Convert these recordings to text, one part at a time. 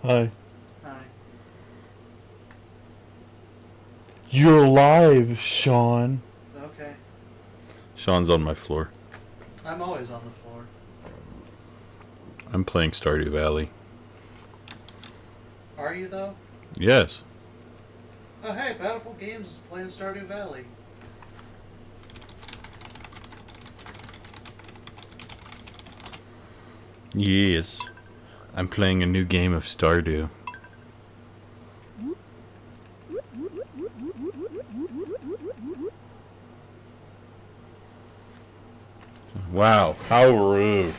Hi. Hi. You're live, Sean. Okay. Sean's on my floor. I'm always on the floor. I'm playing Stardew Valley. Are you, though? Yes. Oh, hey, Battlefield Games is playing Stardew Valley. Yes. I'm playing a new game of Stardew. Wow, how rude.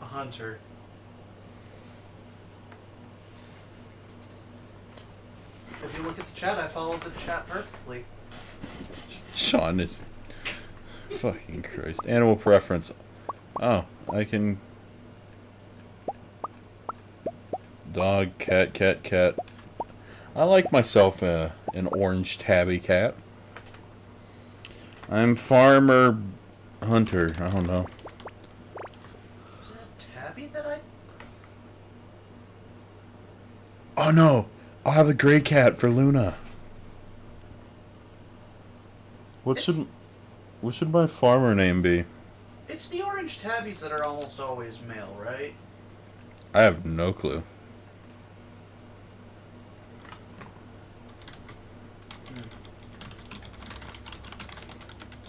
A hunter. If you look at the chat, I followed the chat perfectly. Sean is... Fucking Christ. Animal preference. Oh, I can... Dog, cat, cat, cat. I like myself an orange tabby cat. I'm farmer hunter. I don't know. Was it a tabby that I... Oh no! I'll have the gray cat for Luna. What should my farmer name be? It's the orange tabbies that are almost always male, right? I have no clue.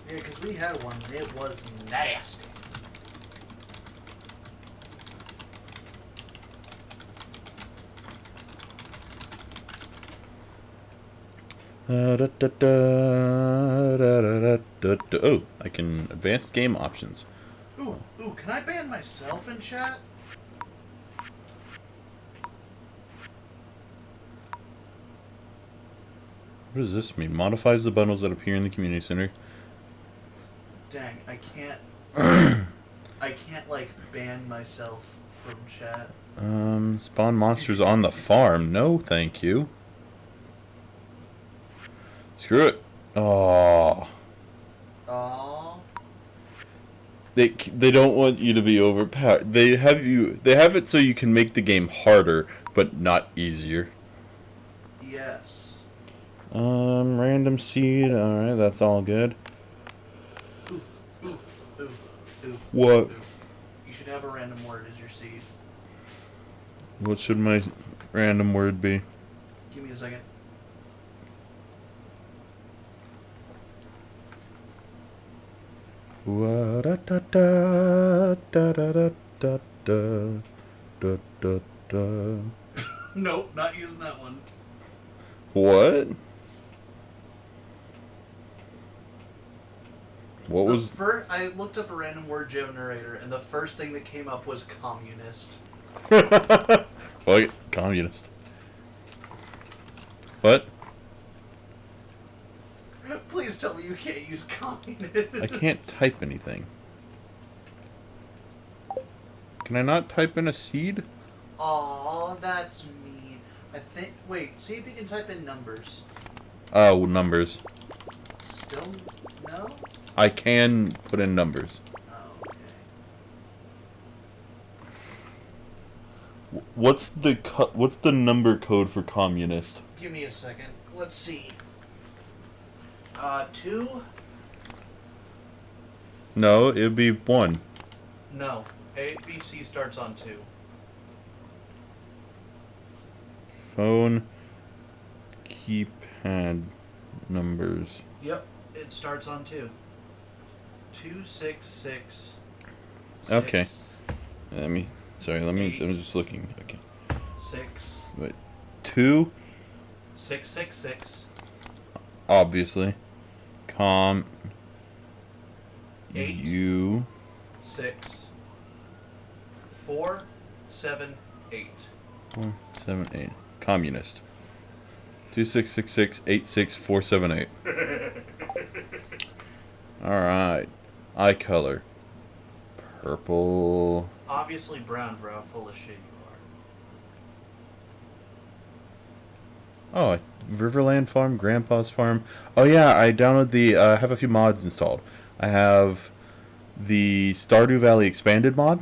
Yeah, because we had one and it was nasty. Oh, I can advanced game options. Ooh, can I ban myself in chat? What does this mean? Modifies the bundles that appear in the community center. Dang, I can't... I can't, like, ban myself from chat. Spawn monsters on the farm. No, thank you. Screw it. Oh. Aww. They don't want you to be overpowered. They have it so you can make the game harder, but not easier. Yes. Random seed. Alright, that's all good. Ooh. What? Ooh. You should have a random word as your seed. What should my random word be? Give me a second. Da da da da da da da da da da. Nope, not using that one. What? What was... I looked up a random word generator, and the first thing that came up was communist. Fuck it. Communist. What? Please tell me you can't use communist. I can't type anything. Can I not type in a seed? Aw, that's mean. I think... Wait, see if you can type in numbers. Oh, numbers. Still no? I can put in numbers. Oh, okay. What's the number code for communist? Give me a second. Let's see. 2? No, it would be 1. No. ABC starts on 2. Phone keypad numbers. Yep, it starts on 2. 266. Okay. I'm just looking. Okay. 6. Wait. 2, 666. obviously. Com 8. U 6. 4. 7. 8. 4, 7, 8. Communist. 2666864778. Alright. Eye color. Purple. Obviously brown for how full of shit you Oh, Riverland Farm, Grandpa's Farm. Oh yeah, I downloaded I have a few mods installed. I have the Stardew Valley Expanded mod.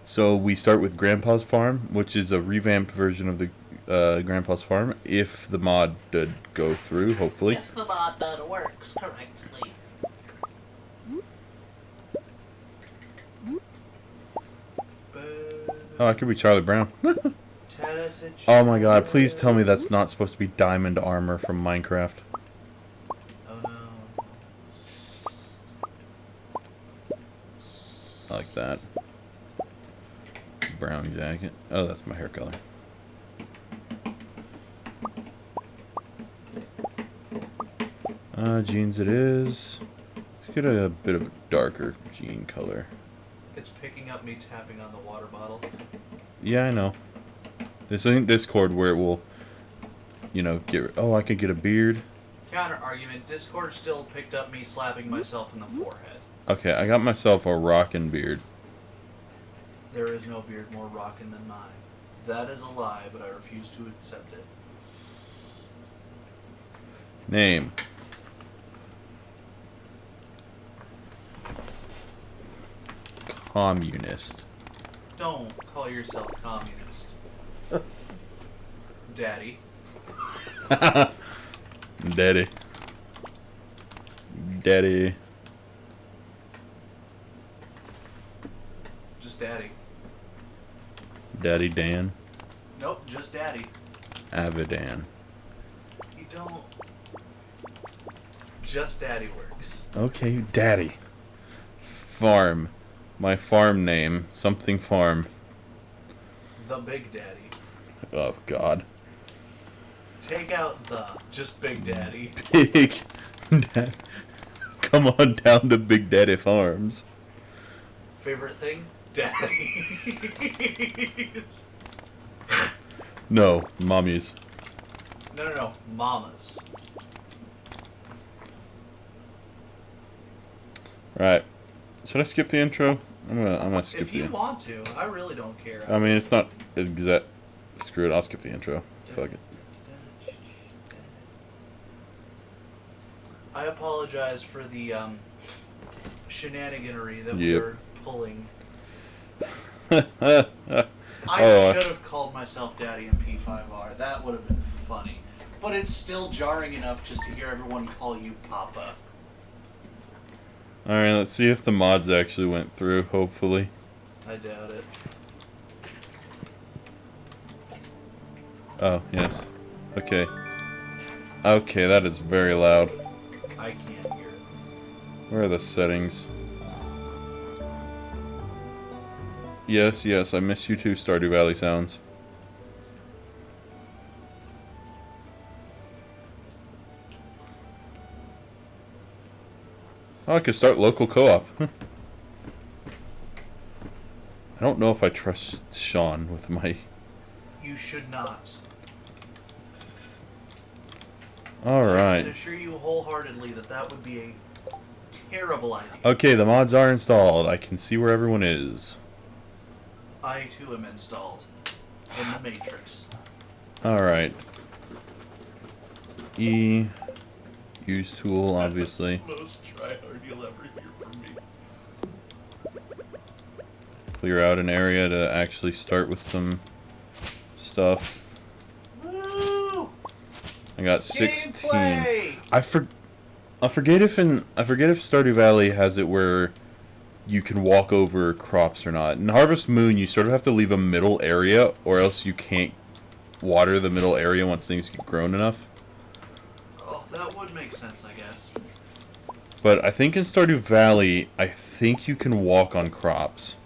So we start with Grandpa's Farm, which is a revamped version of the Grandpa's Farm, if the mod did go through, hopefully. If the mod works correctly. Oh, I could be Charlie Brown. Tennis and Oh my god, please tell me that's not supposed to be diamond armor from Minecraft. Oh no. I like that. Brown jacket. Oh, that's my hair color. Jeans it is. Let's get a bit of a darker jean color. It's picking up me tapping on the water bottle. Yeah, I know. This isn't Discord where it will, get... Oh, I could get a beard. Counter argument, Discord still picked up me slapping myself in the forehead. Okay, I got myself a rockin' beard. There is no beard more rockin' than mine. That is a lie, but I refuse to accept it. Name. Communist. Don't call yourself communist. Daddy. Daddy. Daddy. Just daddy. Daddy Dan. Nope, just daddy. Avidan. You don't... Just daddy works. Okay, Daddy. Farm. My farm name. Something farm. The Big Daddy. Oh, God. Take out the. Just Big Daddy. Big Daddy. Come on down to Big Daddy Farms. Favorite thing? Daddies. No, mommies. No. Mamas. Right. Should I skip the intro? I'm gonna skip If the you intro. want to, I really don't care. I mean, it's not exact. Screw it. I'll skip the intro. Fuck it. I apologize for the shenaniganery that Yep. we're pulling. Oh, I should have called myself Daddy in P5R. That would have been funny. But it's still jarring enough just to hear everyone call you Papa. Alright, let's see if the mods actually went through, hopefully. I doubt it. Oh, yes. Okay. Okay, that is very loud. I can't hear it. Where are the settings? Yes, I miss you too, Stardew Valley sounds. Oh, I could start local co-op. I don't know if I trust Sean with my... You should not. I Alright. can assure you wholeheartedly that that would be a terrible idea. Okay, the mods are installed. I can see where everyone is. I too am installed in the Matrix. Alright. E. Use tool, obviously. That's the most tryhard you'll ever hear from me. Clear out an area to actually start with some stuff. Woo! I got 16. Gameplay! I forget if Stardew Valley has it where you can walk over crops or not. In Harvest Moon, you sort of have to leave a middle area, or else you can't water the middle area once things get grown enough. Oh, that would make sense, I guess. But I think in Stardew Valley, I think you can walk on crops.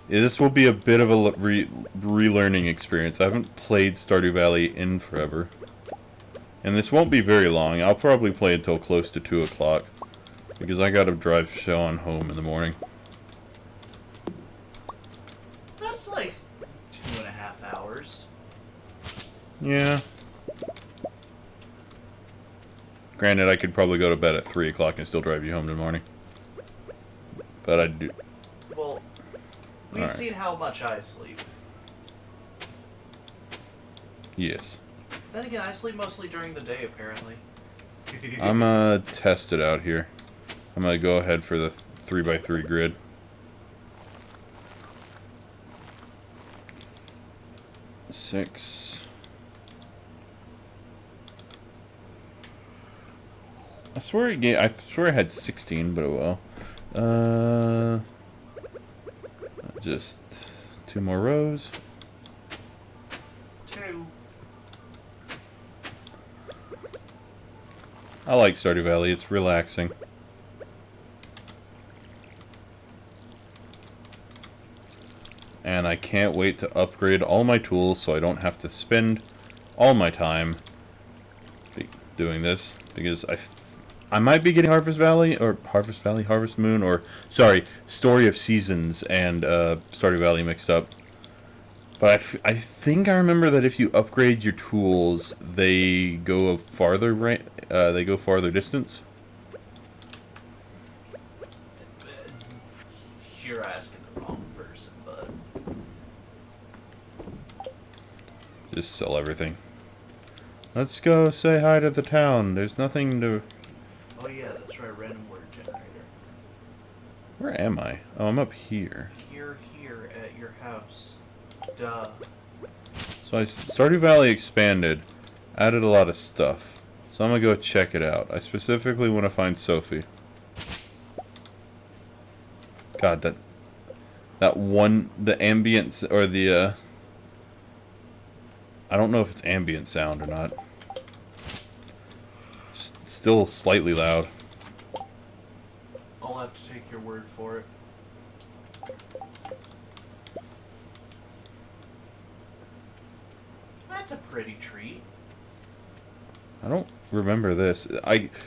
This will be a bit of a relearning experience. I haven't played Stardew Valley in forever. And this won't be very long. I'll probably play until close to 2 o'clock. Because I gotta drive Sean home in the morning. That's like 2.5 hours. Yeah. Granted, I could probably go to bed at 3 o'clock and still drive you home in the morning. But I do... Well, we've Alright. seen how much I sleep. Yes. Then again, I sleep mostly during the day, apparently. I'm gonna test it out here. I'm gonna go ahead for the 3x3 grid. 6. I swear I had 16, but oh well. Just 2 more rows. 2. I like Stardew Valley. It's relaxing. And I can't wait to upgrade all my tools so I don't have to spend all my time doing this, because I might be getting Harvest Moon, or sorry, Story of Seasons and Stardew Valley mixed up. But I think I remember that if you upgrade your tools, they go farther distance. You're asking the wrong person, bud. Just sell everything. Let's go say hi to the town. There's nothing to... Oh yeah, that's right, random word generator. Where am I? Oh, I'm up here. You're here at your house. Duh. So Stardew Valley expanded, added a lot of stuff. So I'm gonna go check it out. I specifically want to find Sophie. God, the ambience, or the, I don't know if it's ambient sound or not. Just still slightly loud. I'll have to take your word for it. That's a pretty treat. I don't remember this.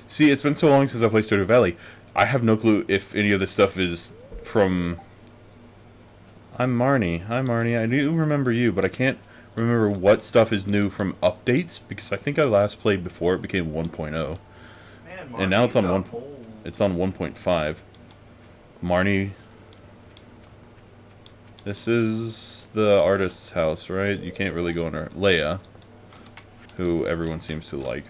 See, it's been so long since I played Stardew Valley. I have no clue if any of this stuff is from... I'm Marnie. Hi, Marnie. I do remember you, but I can't remember what stuff is new from updates, because I think I last played before it became 1.0. Man, Marnie, and now it's on old. It's on 1.5. Marnie. This is the artist's house, right? You can't really go in her. Leia, who everyone seems to like.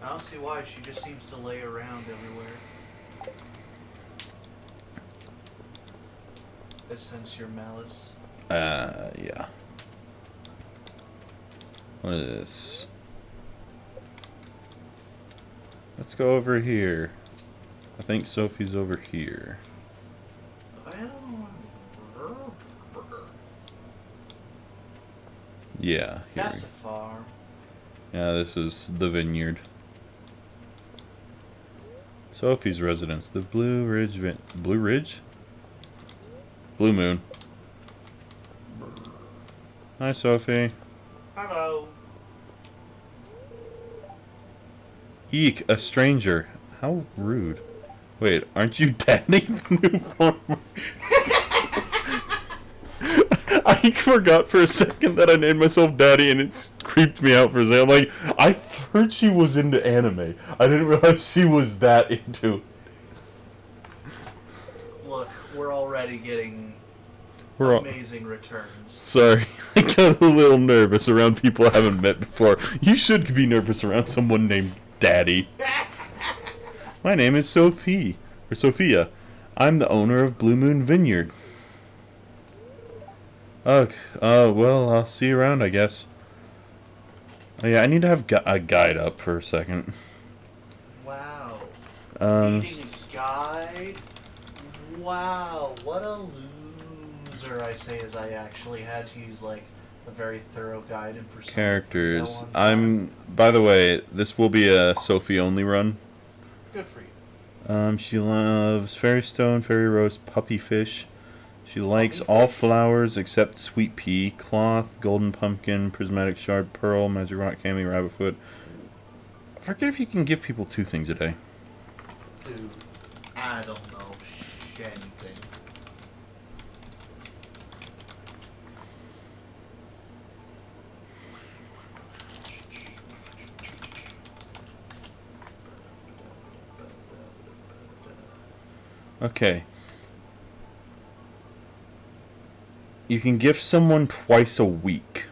I don't see why. She just seems to lay around everywhere. I sense your malice. Yeah. What is this? Let's go over here. I think Sophie's over here. Yeah, here. That's a farm. Yeah, this is the vineyard. Sophie's residence, the Blue Ridge Blue Ridge? Blue Moon. Hi, Sophie. Hello. Eek, a stranger. How rude. Wait, aren't you Daddy, the new farmer? I forgot for a second that I named myself Daddy, and it creeped me out for a second. I'm like, I heard she was into anime. I didn't realize she was that into... Look, we're already getting amazing returns. Sorry, I got a little nervous around people I haven't met before. You should be nervous around someone named Daddy. My name is Sophie, or Sophia. I'm the owner of Blue Moon Vineyard. Ugh, well, I'll see you around, I guess. Oh, yeah, I need to have a guide up for a second. Wow. Needing a guide? Wow, what a loser, I say, as I actually had to use, like, a very thorough guide and Persona. Characters. By the way, this will be a Sophie-only run. Good for you. She loves fairy stone, fairy rose, puppy fish. She likes all flowers except sweet pea, cloth, golden pumpkin, prismatic shard, pearl, magic rock, candy, rabbitfoot. I forget if you can give people 2 things a day. Dude, I don't know anything. Okay. You can gift someone twice a week.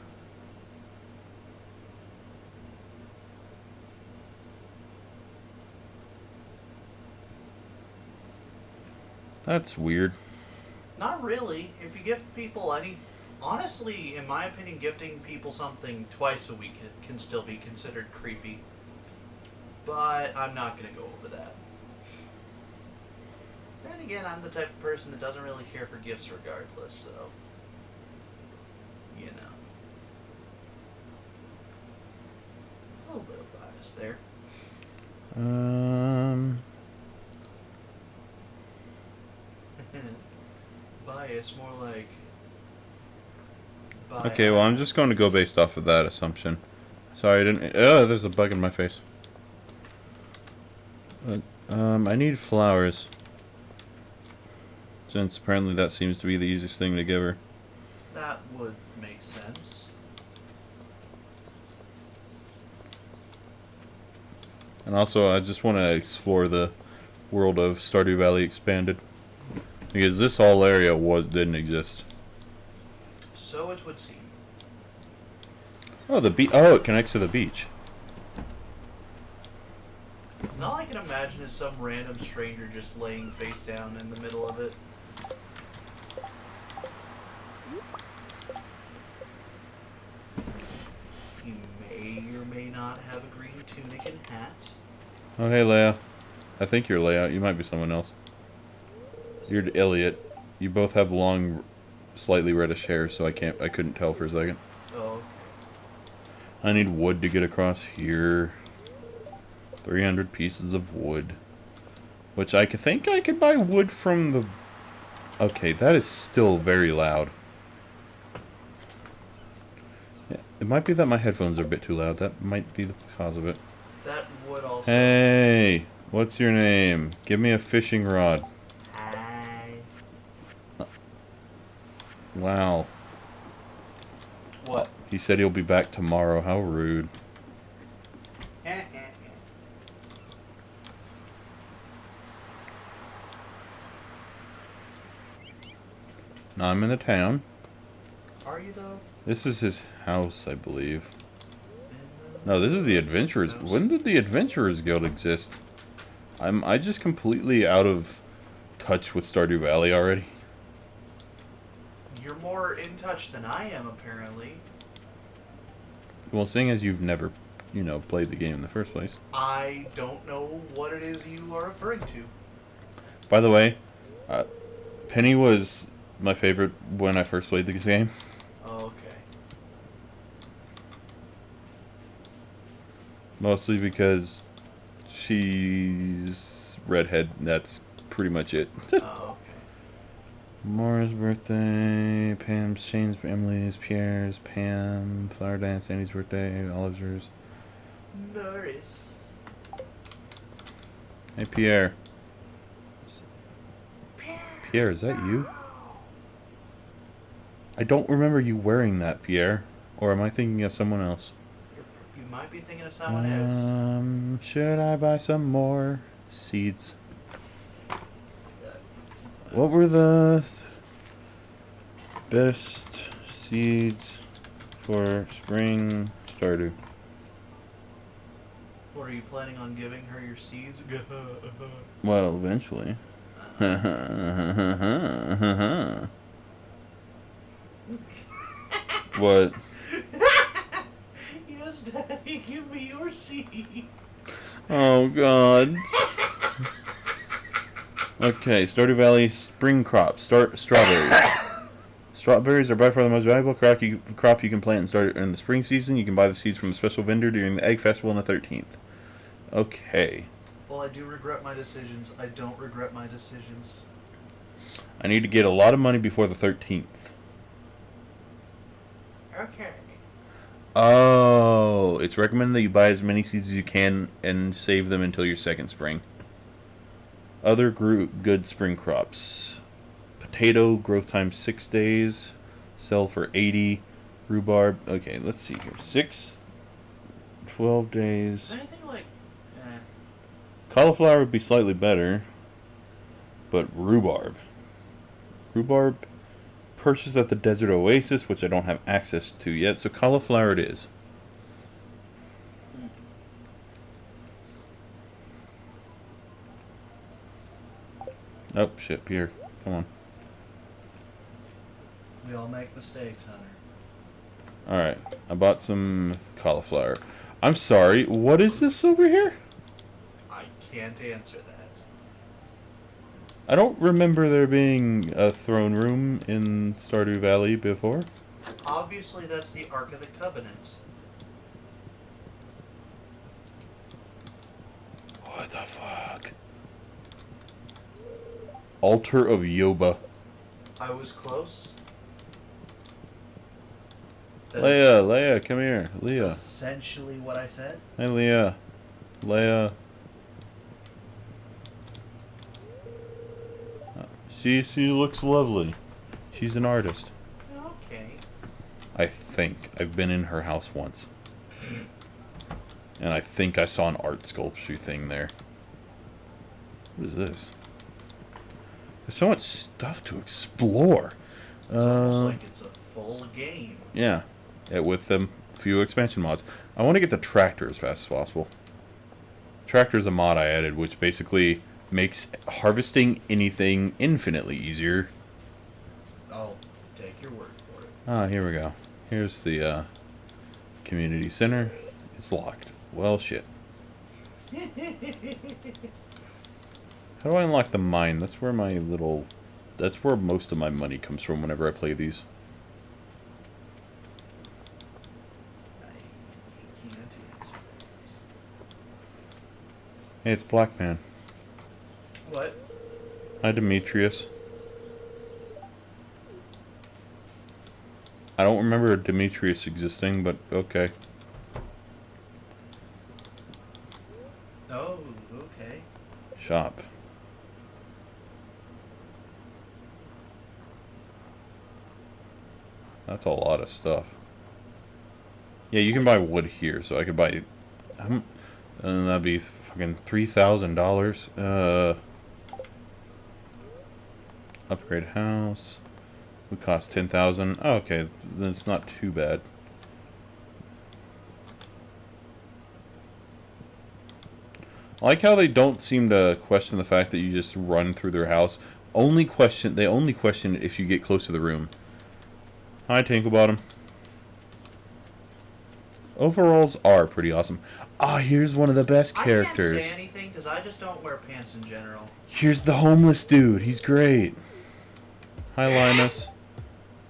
That's weird. Not really. If you give people any, Honestly, in my opinion, gifting people something twice a week can still be considered creepy. But I'm not going to go over that. Then again, I'm the type of person that doesn't really care for gifts regardless, so... You know. A little bit of bias there. Bias, more like... Bias. Okay, well, I'm just going to go based off of that assumption. Sorry, I didn't... Oh, there's a bug in my face. I need flowers. Since apparently that seems to be the easiest thing to give her. That would make sense. And also, I just want to explore the world of Stardew Valley Expanded. Because this whole area didn't exist. So it would seem. Oh, oh, it connects to the beach. And all I can imagine is some random stranger just laying face down in the middle of it. He may or may not have a green tunic and hat. Oh, hey, Leia. I think you're Leia. You might be someone else. You're Elliot. You both have long, slightly reddish hair, so I couldn't tell for a second. Oh. I need wood to get across here. 300 pieces of wood. Which I think I could buy wood from the... Okay, that is still very loud. Yeah, it might be that my headphones are a bit too loud. That might be the cause of it. That would also... Hey, what's your name? Give me a fishing rod. Hi. Wow. What? He said he'll be back tomorrow. How rude. Now I'm in a town. Are you though? This is his house, I believe. No, this is the Adventurers. When did the Adventurers Guild exist? I just completely out of touch with Stardew Valley already. You're more in touch than I am, apparently. Well, seeing as you've never, played the game in the first place. I don't know what it is you are referring to. By the way, Penny was my favorite when I first played this game. Okay. Mostly because she's redhead. That's pretty much it. Oh, okay. Maura's birthday, Pam's, Shane's, Emily's, Pierre's, Pam, Flower Dance, Andy's birthday, Olive's yours. Norris. Hey, Pierre. Pierre, is that you? I don't remember you wearing that, Pierre. Or am I thinking of someone else? You might be thinking of someone else. Should I buy some more seeds? What were the best seeds for spring Stardew? Or are you planning on giving her your seeds? Well, eventually. What? Yes, Daddy, give me your seed. Oh, God. Okay, Stardew Valley spring crops. Strawberries. Strawberries are by far the most valuable crop you can plant in the spring season. You can buy the seeds from a special vendor during the Egg Festival on the 13th. Okay. Well, I do regret my decisions. I don't regret my decisions. I need to get a lot of money before the 13th. Okay. Oh, it's recommended that you buy as many seeds as you can and save them until your second spring. Other good spring crops. Potato, growth time 6 days. Sell for 80. Rhubarb, okay, let's see here. 12 days. Is anything like... Cauliflower would be slightly better. But rhubarb. Rhubarb purchased at the Desert Oasis, which I don't have access to yet, so cauliflower it is. Oh, shit, Pierre. Come on. We all make mistakes, Hunter. Alright, I bought some cauliflower. I'm sorry, what is this over here? I can't answer that. I don't remember there being a throne room in Stardew Valley before. Obviously, that's the Ark of the Covenant. What the fuck? Altar of Yoba. I was close. Leia, come here. Leah. Essentially what I said. Hey, Leah. Leia. She looks lovely. She's an artist. Okay. I think. I've been in her house once. And I think I saw an art sculpture thing there. What is this? There's so much stuff to explore. It's almost like it's a full game. Yeah. With a few expansion mods. I want to get the tractor as fast as possible. Tractor is a mod I added, which basically makes harvesting anything infinitely easier. I'll take your word for it. Ah, here we go. Here's the community center. It's locked. Well, shit. How do I unlock the mine? That's where my little... That's where most of my money comes from whenever I play these. I can't answer that. Hey, it's Black Man. What? Hi, Demetrius. I don't remember Demetrius existing, but okay. Oh, okay. Shop. That's a lot of stuff. Yeah, you can buy wood here, so I could buy... and that'd be fucking $3,000. Upgrade house. Would cost $10,000. Oh, okay, then it's not too bad. I like how they don't seem to question the fact that you just run through their house. They only question it if you get close to the room. Hi, Tinklebottom. Overalls are pretty awesome. Ah, here's one of the best characters. I can't say anything because I just don't wear pants in general. Here's the homeless dude. He's great. Hi, Linus.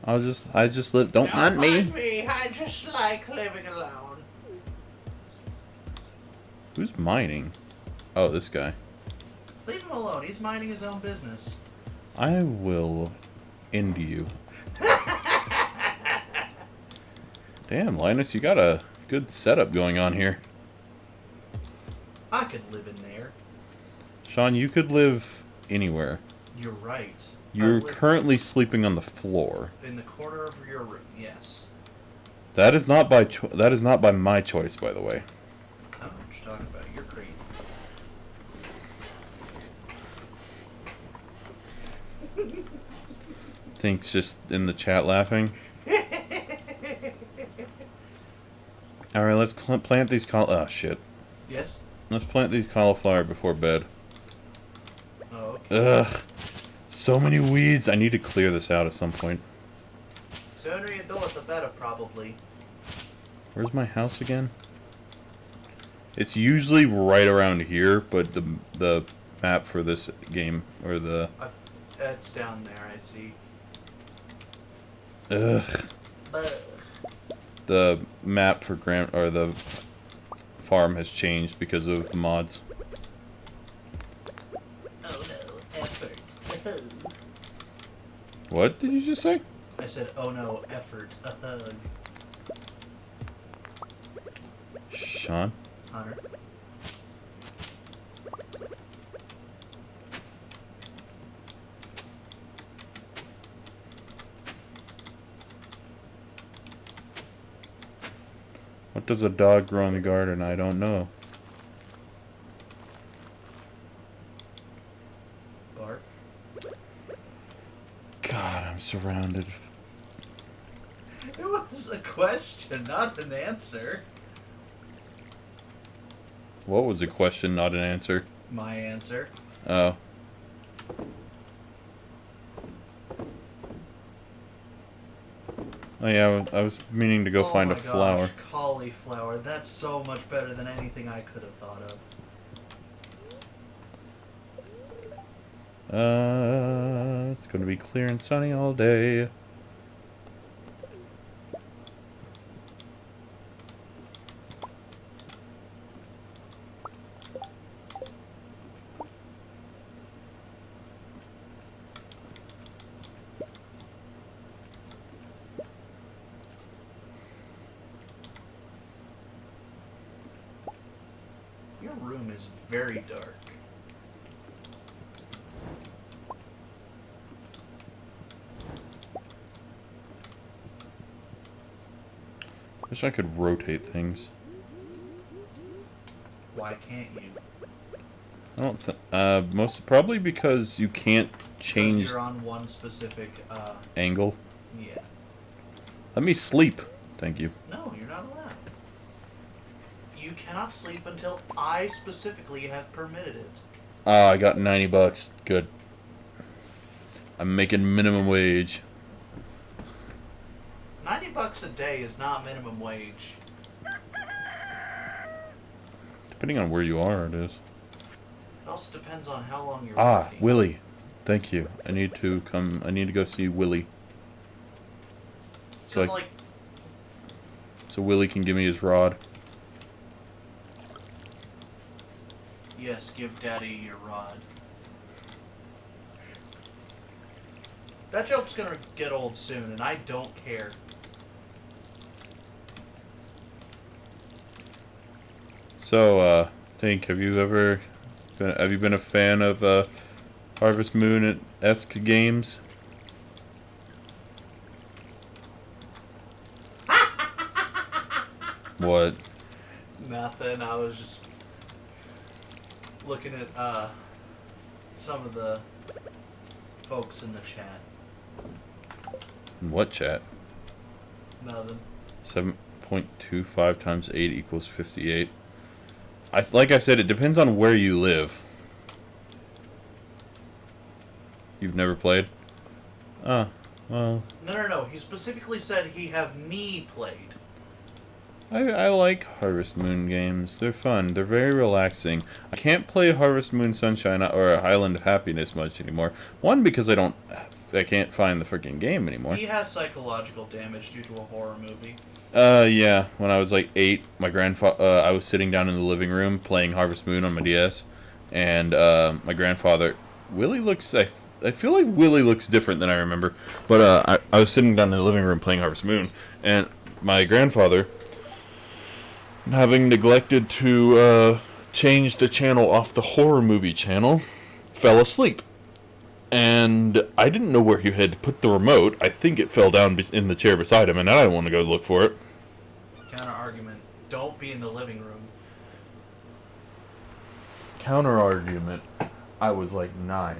I just live. Don't hunt me. I just like living alone. Who's mining? Oh, this guy. Leave him alone. He's minding his own business. I will end you. Damn, Linus, you got a good setup going on here. I could live in there. Sean, you could live anywhere. You're right. You're currently sleeping on the floor. In the corner of your room, yes. That is not by my choice, by the way. I don't know what you're talking about. You're crazy. Thinks just in the chat laughing. Alright, let's plant these oh, shit. Yes? Let's plant these cauliflower before bed. Oh, okay. Ugh. So many weeds. I need to clear this out at some point. Sooner you do it, the better, probably. Where's my house again? It's usually right around here, but the map for this game, or the... It's down there, I see. Ugh. But... The map for the farm has changed because of the mods. Oh no, effort. What did you just say? I said, oh no, effort. A hug. Sean? Hunter. What does a dog grow in the garden? I don't know. Bart. God, I'm surrounded. It was a question, not an answer. What was a question, not an answer? My answer. Oh. Oh yeah, I was meaning to go find a flower. Gosh, cauliflower. That's so much better than anything I could have thought of. It's gonna be clear and sunny all day. Your room is very dark. Wish I could rotate things. Why can't you? I don't think. Most probably because you can't change. Because you're on one specific. Angle. Yeah. Let me sleep. Thank you. No, you're not allowed. You cannot sleep until I specifically have permitted it. Ah, I got $90. Good. I'm making minimum wage. $90 a day is not minimum wage. Depending on where you are, it is. It also depends on how long you're Ah, working. Willie. Thank you. I need to go see Willie. Because, like... So Willie can give me his rod. Yes, give Daddy your rod. That joke's gonna get old soon, and I don't care. So, Tink, have you been a fan of, Harvest Moon-esque games? What? Nothing, I was just looking at, some of the folks in the chat. What chat? Nothing. 7.25 times 8 equals 58. Like I said, it depends on where you live. You've never played? Ah, well... No. He specifically said he have me played. I like Harvest Moon games. They're fun. They're very relaxing. I can't play Harvest Moon Sunshine or Island of Happiness much anymore. One, because I can't find the freaking game anymore. He has psychological damage due to a horror movie. Yeah. When I was like 8, my grandfather, I was sitting down in the living room playing Harvest Moon on my DS, and my grandfather, Willie looks. I feel like Willie looks different than I remember, but I was sitting down in the living room playing Harvest Moon, and my grandfather, having neglected to change the channel off the horror movie channel, fell asleep. And I didn't know where he had put the remote. I think it fell down in the chair beside him, and I didn't want to go look for it. Counter argument. Don't be in the living room. Counter argument. I was like 9.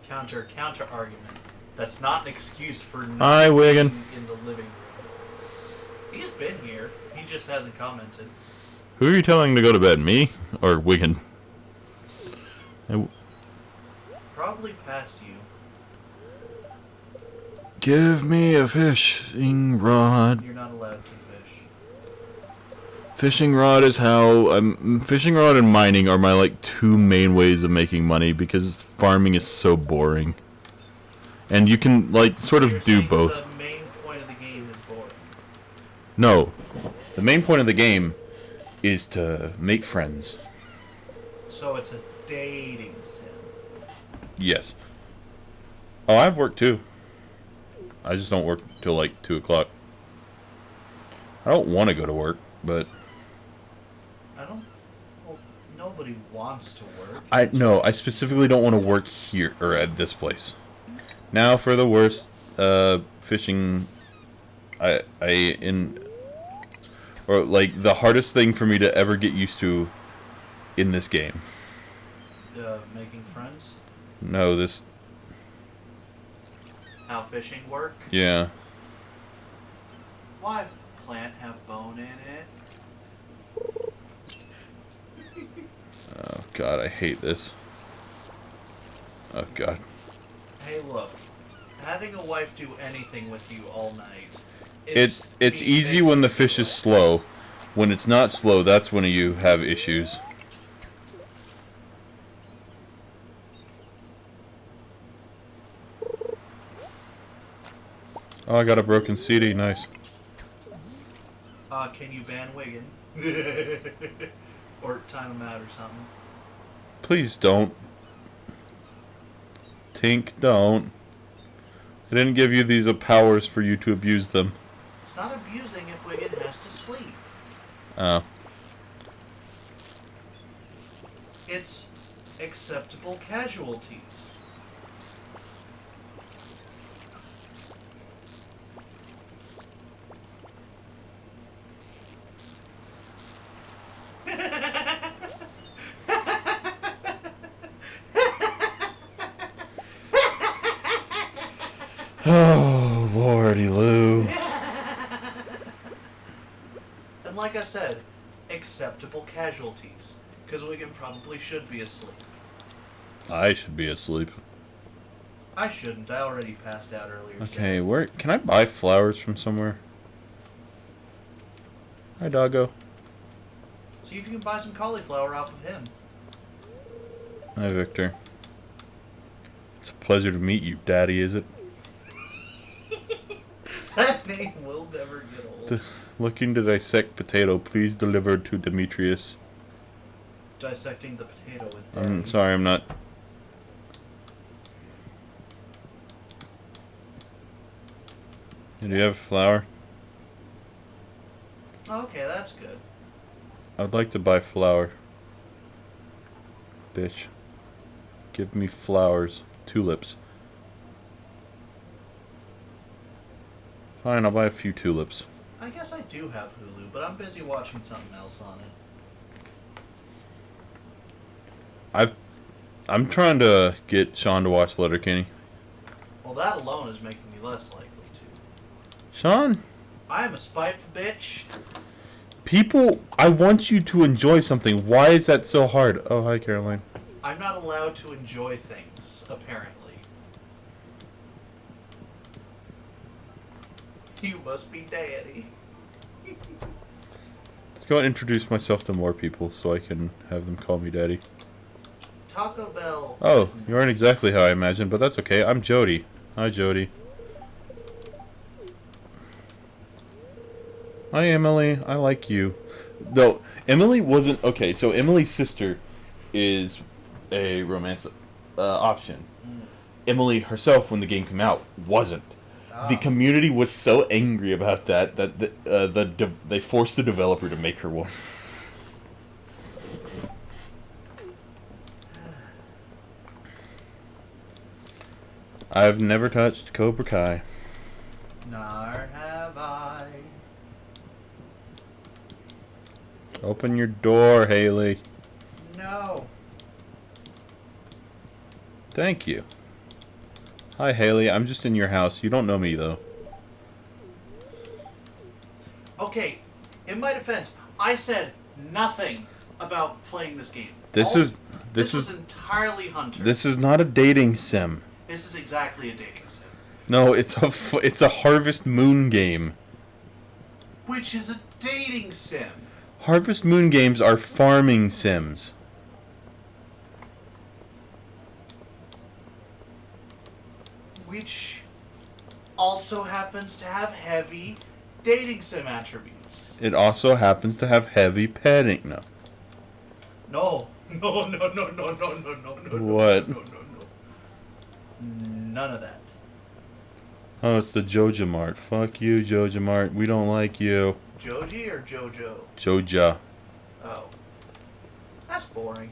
Counter argument. That's not an excuse for not Hi, Wigan. being in the living room. He's been here. He just hasn't commented. Who are you telling to go to bed? Me or Wigan? Probably past you. Give me a fishing rod. You're not allowed to fish. Fishing rod is how fishing rod and mining are my like 2 main ways of making money because farming is so boring. And you can like sort of do both. The main point of the game is boring. No. The main point of the game is to make friends. So it's a dating sim. Yes. Oh, I have work too. I just don't work till like 2 o'clock. I don't want to go to work, but Well, nobody wants to work. I specifically don't want to work here or at this place. Now for the worst, fishing. Or like the hardest thing for me to ever get used to in this game. Making friends? No, this. How fishing work? Yeah. Why plant have bone in it? Oh God, I hate this. Oh God. Hey, look. Having a wife do anything with you all night. It's easy fixing when the your fish is life. slow. When it's not slow, that's when you have issues. Oh, I got a broken CD. Nice. Can you ban Wigan? Or time him out or something? Please don't. Tink, don't. I didn't give you these powers for you to abuse them. It's not abusing if Wigan has to sleep. Oh. It's acceptable casualties. Oh, Lordy Lou. And like I said, acceptable casualties. Because Wigan probably should be asleep. I should be asleep. I shouldn't. I already passed out earlier today. Okay, where can I buy flowers from somewhere? Hi, doggo. See if you can buy some cauliflower off of him. Hi, Victor. It's a pleasure to meet you, Daddy, is it? That name will never get old. Looking to dissect potato, please deliver to Demetrius. Dissecting the potato with Daddy. I'm sorry, I'm not. Do you have a flower? Okay, that's good. I'd like to buy flour. Bitch. Give me flowers. Tulips. Fine, I'll buy a few tulips. I guess I do have Hulu, but I'm busy watching something else on it. I'm trying to get Sean to watch Letterkenny. Well, that alone is making me less likely to. Sean, I am a spiteful bitch. I want you to enjoy something. Why is that so hard? Oh, hi, Caroline. I'm not allowed to enjoy things, apparently. You must be Daddy. Let's go and introduce myself to more people so I can have them call me Daddy. Taco Bell. Oh, you aren't exactly how I imagined, but that's okay. I'm Jody. Hi, Jody. Hi, Emily. I like you. Though, Emily wasn't... Okay, so Emily's sister is a romance option. Emily herself, when the game came out, wasn't. The community was so angry about that they forced the developer to make her one. I've never touched Cobra Kai. Nor have I. Open your door, Haley. No. Thank you. Hi, Haley. I'm just in your house. You don't know me, though. Okay, in my defense, I said nothing about playing this game. This was entirely Hunter. This is not a dating sim. This is exactly a dating sim. No, it's a Harvest Moon game. Which is a dating sim. Harvest Moon games are farming sims. Which also happens to have heavy dating sim attributes. It also happens to have heavy petting. No. No. No, no, no, no, no, no, no, no. What? No, no, no. None of that. Oh, it's the Joja Mart. Fuck you, Joja Mart. We don't like you. Joji or Jojo? Joja. Oh. That's boring.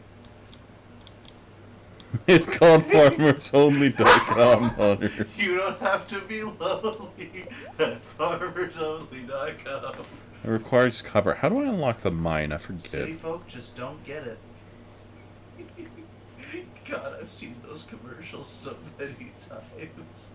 It's called FarmersOnly.com, Hunter. You don't have to be lonely at FarmersOnly.com. It requires copper. How do I unlock the mine? I forget. City folk just don't get it. God, I've seen those commercials so many times.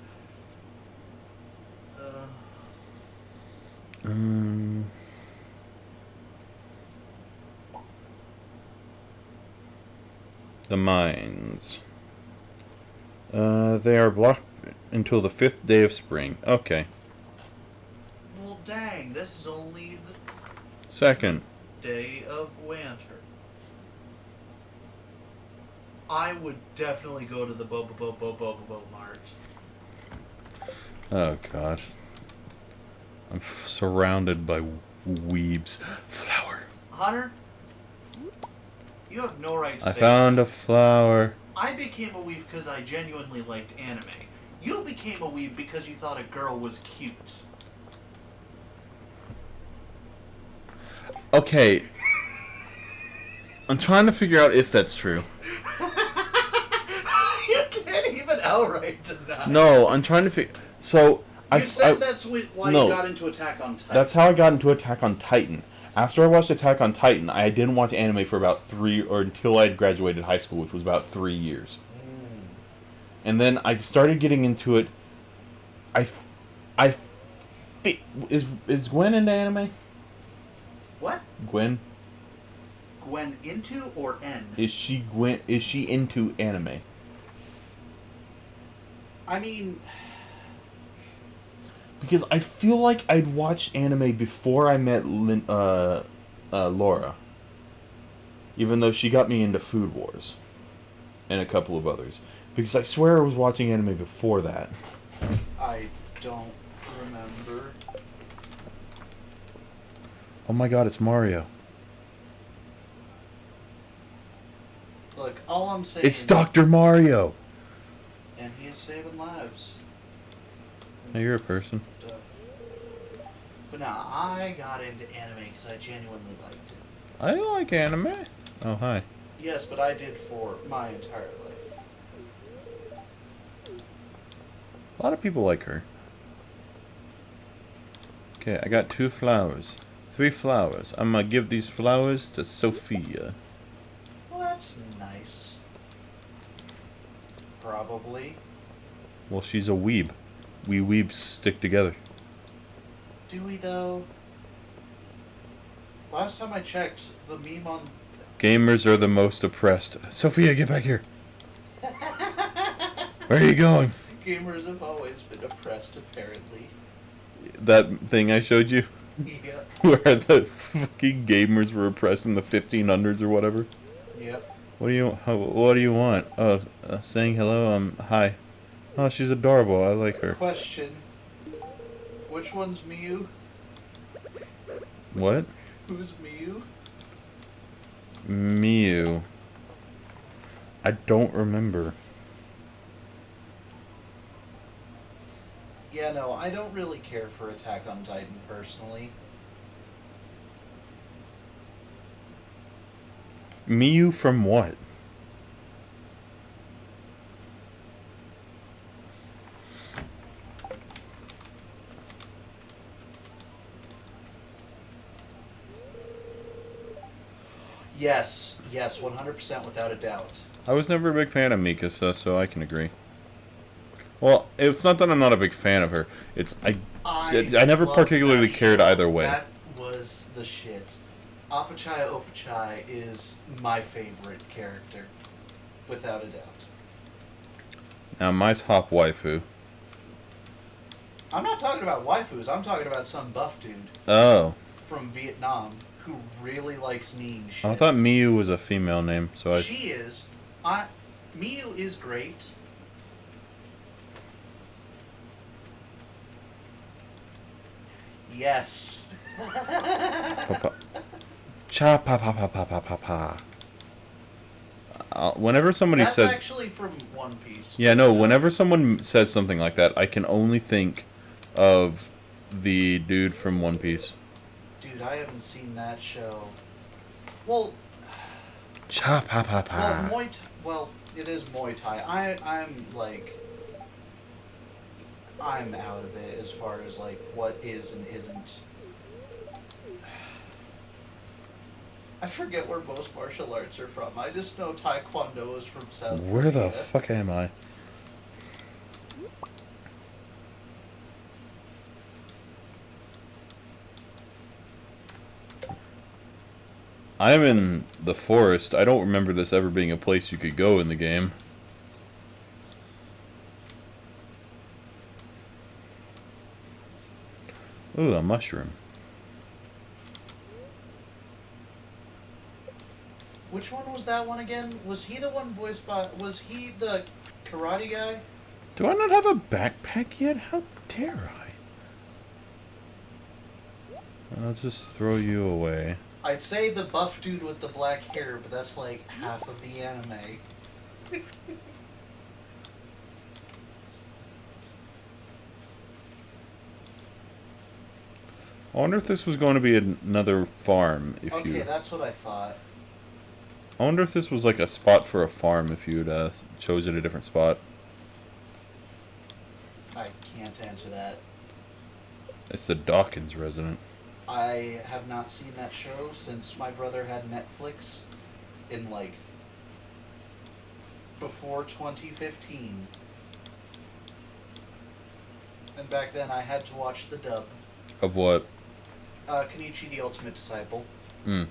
The mines. They are blocked. until the 5th day of spring. Okay. Well, dang, this is only the 2nd. day of winter. I would definitely go to the Boba Mart. Oh, God. I'm surrounded by weebs. Flower. Hunter, you have no right to I say found that. a flower. I became a weeb because I genuinely liked anime. You became a weeb because you thought a girl was cute. Okay. I'm trying to figure out if that's true. You can't even outright deny. No, I'm trying to figure... So, You said that's why no. you got into Attack on Titan. That's how I got into Attack on Titan. After I watched Attack on Titan, I didn't watch anime for about until I had graduated high school, which was about 3 years. And then I started getting into it. Is Gwen into anime? What? Gwen? Gwen into or N? Is she Gwen? Is she into anime? I mean, Because I feel like I'd watched anime before I met Laura. Even though she got me into Food Wars. And a couple of others. Because I swear I was watching anime before that. I don't remember. Oh my god, it's Mario. Look, all I'm saying... It's Dr. Mario! And he is saving lives. Now you're a person. Stuff. But now, I got into anime because I genuinely liked it. I like anime. Oh, hi. Yes, but I did for my entire life. A lot of people like her. Okay, I got 2 flowers. 3 flowers. I'm gonna give these flowers to Sophia. Well, that's nice. Probably. Well, she's a weeb. We weebs stick together. Do we, though? Last time I checked, the meme on... Gamers are the most oppressed. Sophia, get back here. Where are you going? Gamers have always been oppressed, apparently. That thing I showed you? Yeah. Where the fucking gamers were oppressed in the 1500s or whatever? Yep. What do you want? Oh, saying hello, hi. Oh, she's adorable, I like her. Question. Which one's Miyu? What? Who's Miyu? Miyu. I don't remember. Yeah, no, I don't really care for Attack on Titan, personally. Miyu from what? Yes, 100% without a doubt. I was never a big fan of Mikasa, so I can agree. Well, it's not that I'm not a big fan of her. I never loved particularly that cared show. either way. That was the shit. Apachai Opachai is my favorite character, without a doubt. Now, my top waifu. I'm not talking about waifus, I'm talking about some buff dude Oh. from Vietnam who really likes Neen shit. I thought Miyu was a female name, so I... She is. Miyu is great. Yes. Cha pa pa pa pa pa pa pa. Whenever somebody That's says... actually from One Piece. Yeah, no, whenever someone says something like that, I can only think of the dude from One Piece. Dude, I haven't seen that show. Well... Cha pa pa pa. Well, it is Muay Thai. I'm out of it as far as, like, what is and isn't. I forget where most martial arts are from. I just know Taekwondo is from South Korea. Where the fuck am I? I'm in the forest. I don't remember this ever being a place you could go in the game. Ooh, a mushroom. Which one was that one again? Was he the one voiced by... Was he the karate guy? Do I not have a backpack yet? How dare I? I'll just throw you away. I'd say the buff dude with the black hair, but that's like half of the anime. I wonder if this was going to be another farm. Okay, that's what I thought. I wonder if this was like a spot for a farm if you'd chosen a different spot. I can't answer that. It's the Dawkins resident. I have not seen that show since my brother had Netflix in like before 2015. And back then I had to watch the dub. Of what? Kenichi the Ultimate Disciple. Hmm.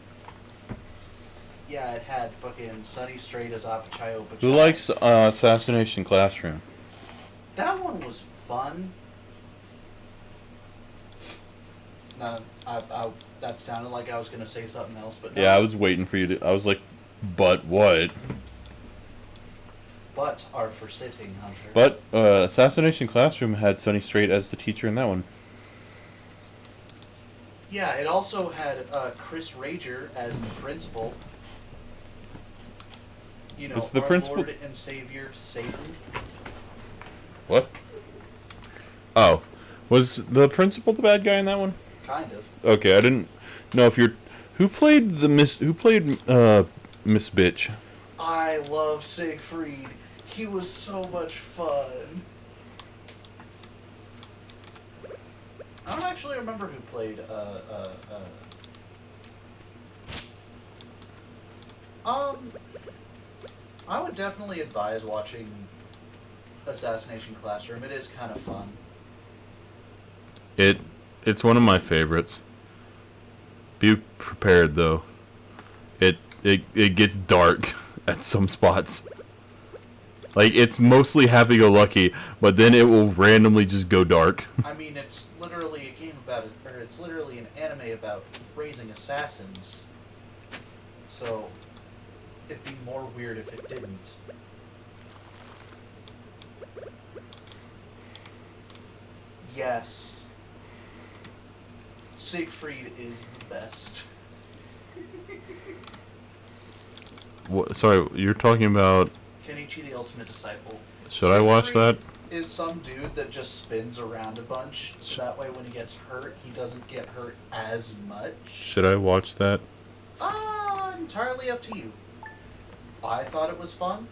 Yeah, it had fucking Sunny Straight as Apachai Opachai. Who likes Assassination Classroom? That one was fun. No, that sounded like I was gonna say something else, but no. Yeah, I was waiting for you to... I was like, but what? But are for sitting, Hunter. But Assassination Classroom had Sunny Straight as the teacher in that one. Yeah, it also had Chris Rager as the principal. You know, Was the our principal... Lord and Savior, Satan. What? Oh. Was the principal the bad guy in that one? Kind of. Okay, I didn't know if you're... Who played Miss Bitch? I love Siegfried. He was so much fun. I don't actually remember who played, I would definitely advise watching Assassination Classroom. It is kind of fun. It's one of my favorites. Be prepared though. It gets dark at some spots. Like, it's mostly happy-go-lucky, but then it will randomly just go dark. I mean, it's literally a game about it, or it's literally an anime about raising assassins. So, it'd be more weird if it didn't. Yes. Siegfried is the best. What, sorry, you're talking about... Kenichi the Ultimate Disciple. Should I watch that? Is some dude that just spins around a bunch, so that way when he gets hurt, he doesn't get hurt as much. Should I watch that? Entirely up to you. I thought it was fun.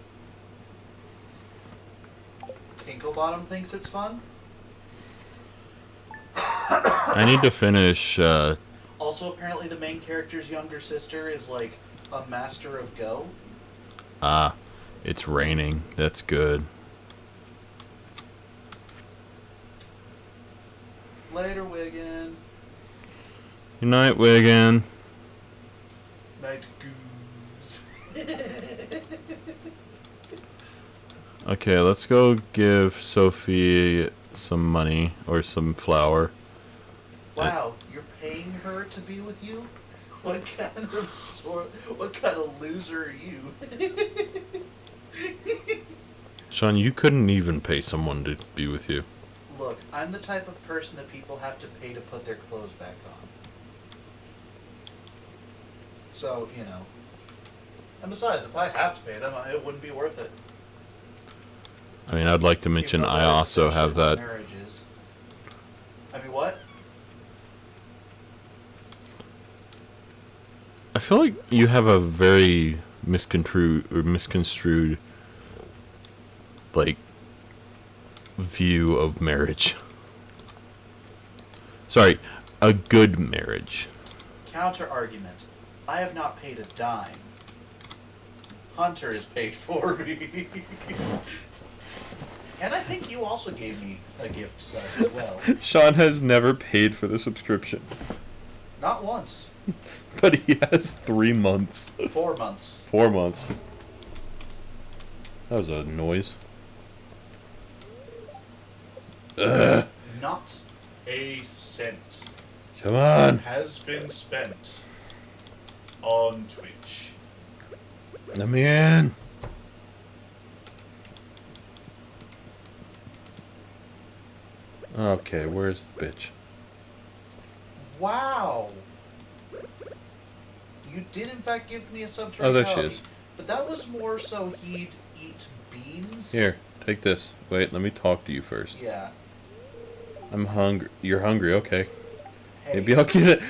Tinklebottom thinks it's fun. I need to finish... Also, apparently the main character's younger sister is like a master of Go. Ah, it's raining. That's good. Later, Wiggin. Good night, Wiggin. Night, Goose. Okay, let's go give Sophie some money or some flour. Wow, you're paying her to be with you? What kind of loser are you? Sean, you couldn't even pay someone to be with you. Look, I'm the type of person that people have to pay to put their clothes back on. So, you know. And besides, if I have to pay them, it wouldn't be worth it. I mean, I'd like to mention I also have that. Marriages. I mean, what? I feel like you have a very misconstrued, like, view of marriage. Sorry, a good marriage. Counter argument. I have not paid a dime. Hunter is paid for me. And I think you also gave me a gift set as well. Sean has never paid for the subscription. Not once. But he has 3 months. 4 months. 4 months. That was a noise. Ugh. Not A cent Come on. has been spent on Twitch. Let me in. Okay, where's the bitch? Wow. You did in fact give me a sub to Oh, there she Vitality, is. but that was more so he'd eat beans. Here, take this. Wait, let me talk to you first. Yeah. I'm hungry. You're hungry, okay. Hey. Maybe I'll get it.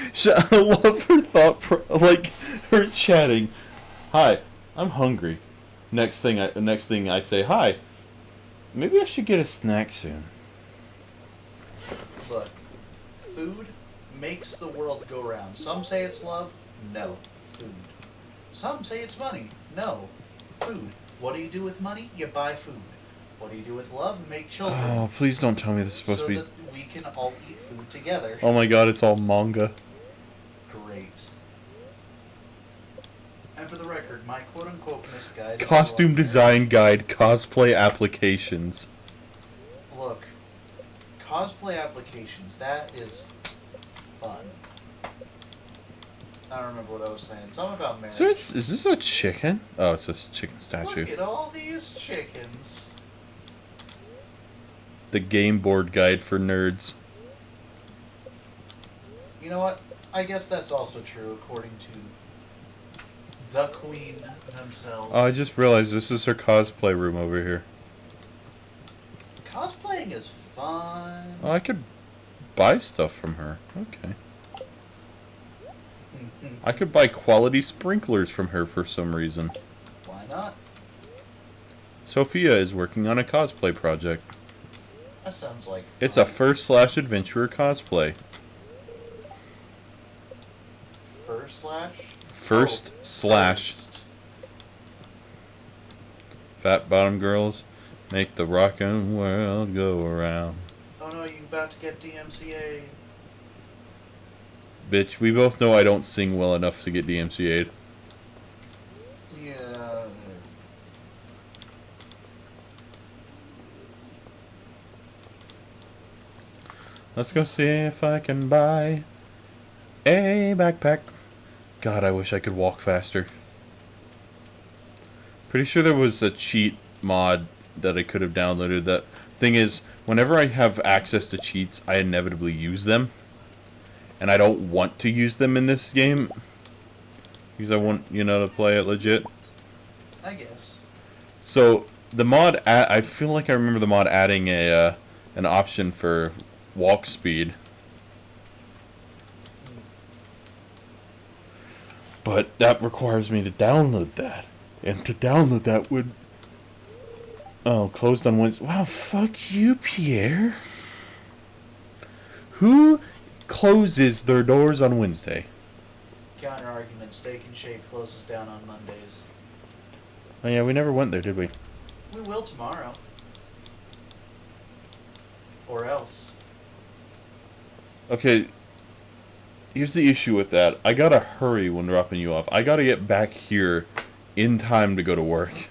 I love her like her chatting. Hi, I'm hungry. Next thing I say, hi. Maybe I should get a snack soon. Look, food makes the world go round. Some say it's love. No, food. Some say it's money. No, food. What do you do with money? You buy food. What do you do with love? Make children. Oh, please don't tell me this is supposed so to be. that we can all eat food together. Oh my god, it's all manga. Great. And for the record, my quote-unquote misguide is Costume design guide, cosplay applications. Look, cosplay applications, that is fun. I don't remember what I was saying. Something about marriage. So is this a chicken? Oh, it's a chicken statue. Look at all these chickens. The game board guide for nerds. You know what? I guess that's also true according to the queen themselves. Oh, I just realized this is her cosplay room over here. Cosplaying is fun. Oh, I could buy stuff from her. Okay. I could buy quality sprinklers from her for some reason. Why not? Sophia is working on a cosplay project. That sounds like fun. It's a first/adventurer cosplay. First slash. First. Fat bottom girls make the rockin' world go around. Oh no, you about to get DMCA. Bitch, we both know I don't sing well enough to get DMCA'd. Yeah. Let's go see if I can buy a backpack. God, I wish I could walk faster. Pretty sure there was a cheat mod that I could have downloaded. That thing is, whenever I have access to cheats, I inevitably use them. And I don't want to use them in this game. Because I want, to play it legit. I guess. So, the mod, I feel like I remember the mod adding an option for walk speed. But that requires me to download that. And to download that would... Oh, closed on Wednesday. Wow, fuck you, Pierre. Who closes their doors on Wednesday? Counter argument, Steak and Shake closes down on Mondays. Oh yeah, we never went there, did we? We will tomorrow. Or else. Okay, here's the issue with that. I gotta hurry when dropping you off. I gotta get back here in time to go to work.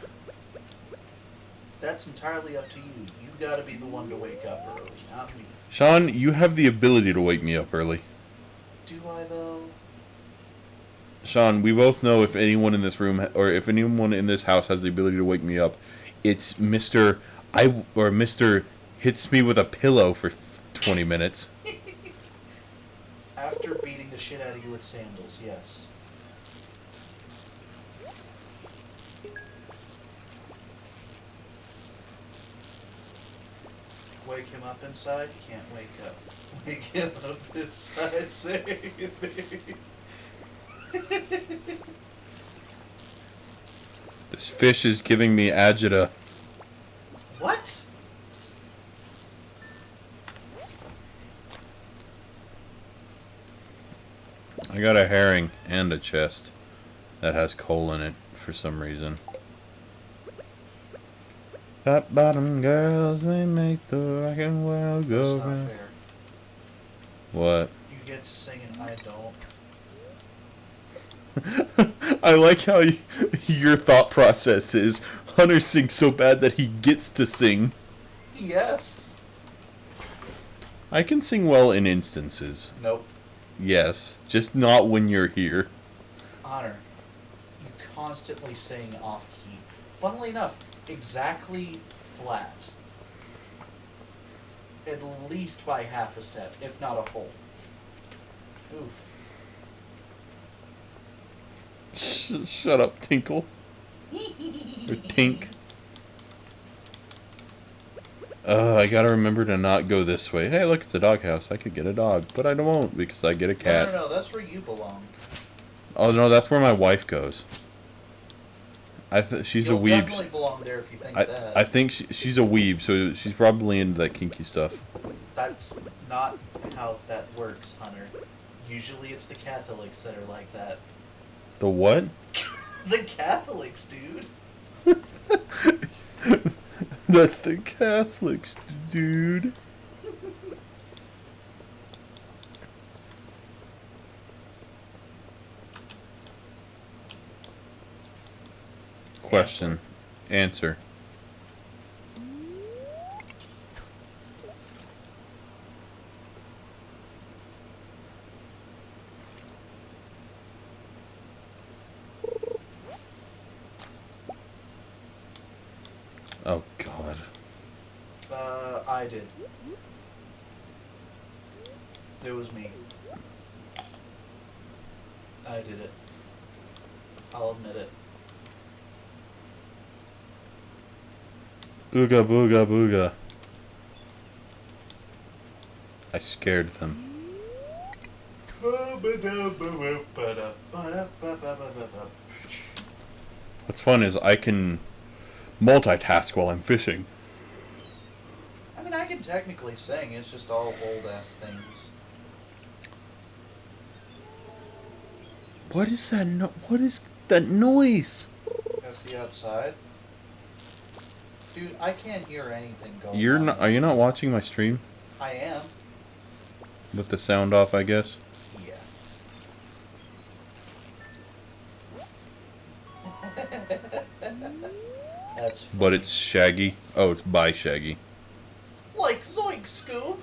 That's entirely up to you. You've got to be the one to wake up early, not me. Sean, you have the ability to wake me up early. Do I, though? Sean, we both know if anyone in this room, or if anyone in this house has the ability to wake me up, it's Mr. hits me with a pillow for 20 minutes. After beating the shit out of you with sandals, yes. Wake him up inside? Can't wake up. Wake him up inside, save me. This fish is giving me agita. What? I got a herring and a chest that has coal in it for some reason. Fat bottom girls may make the rockin' world go That's not round. fair. What? You get to sing and I don't. I like how your thought process is Hunter sings so bad that he gets to sing. Yes. I can sing well in instances. Nope. Yes, just not when you're here. Honor, you constantly sing off key. Funnily enough, exactly flat. At least by half a step, if not a whole. Oof. Shut up, Tinkle. Or Tink. I gotta remember to not go this way. Hey, look, it's a doghouse. I could get a dog, but I won't because I get a cat. No, that's where you belong. Oh no, that's where my wife goes. She's You'll a weeb. definitely belong there if you think that. I think she's a weeb, so she's probably into that kinky stuff. That's not how that works, Hunter. Usually it's the Catholics that are like that. The what? The Catholics, dude. That's the Catholics, dude. Question. Answer. Oh, God. I did. It was me. I did it. I'll admit it. Ooga booga booga. I scared them. What's fun is I can multitask while I'm fishing. I mean, I can technically sing. It's just all old-ass things. What is that? What is that noise? That's the outside. Dude, I can't hear anything going You're on. not. Are you not watching my stream I am. with the sound off? I guess. Yeah. That's funny. But it's Shaggy. Oh, it's by Shaggy. Like Zoink Scoob.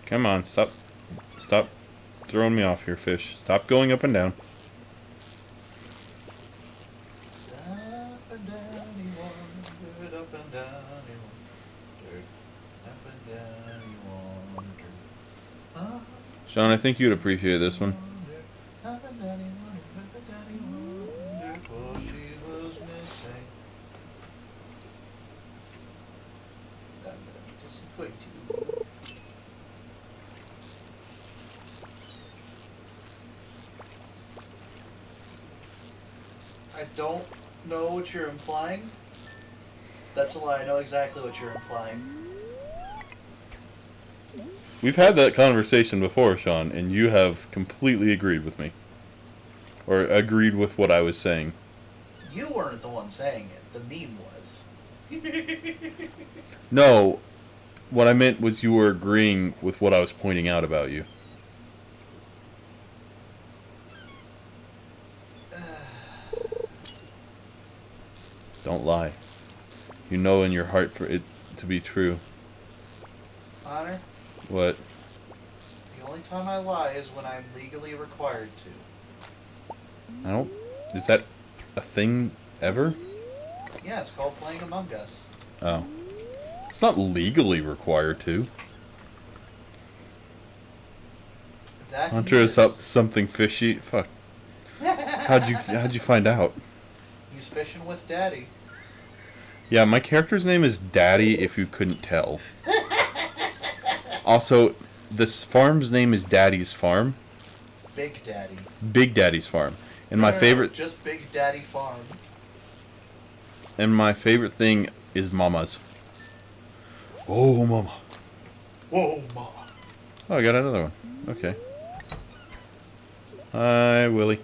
Come on, stop throwing me off here, fish. Stop going up and down. Up and down he wandered, up and down he wandered, up and down he wandered. Up Sean, I think you'd appreciate this one. and down he wandered, up and down he wandered, for she was missing. I'm gonna disappoint you. I don't know what you're implying. That's a lie. I know exactly what you're implying. We've had that conversation before, Sean, and you have completely agreed with me. Or agreed with what I was saying. You weren't the one saying it. The meme was. No, what I meant was you were agreeing with what I was pointing out about you. Don't lie. You know in your heart for it to be true. Honor, What? the only time I lie is when I'm legally required to. I don't... Is that a thing ever? Yeah, it's called playing Among Us. Oh. It's not legally required to. That Hunter is up to something fishy. Fuck. How'd you find out? He's fishing with Daddy. Yeah, my character's name is Daddy, if you couldn't tell. Also, this farm's name is Daddy's Farm. Big Daddy. Big Daddy's Farm. And No, my no, no, favorite just Big Daddy Farm. and my favorite thing is Mama's. Oh, Mama. Whoa, Mama. Oh, I got another one. Okay. Hi, Willie. Do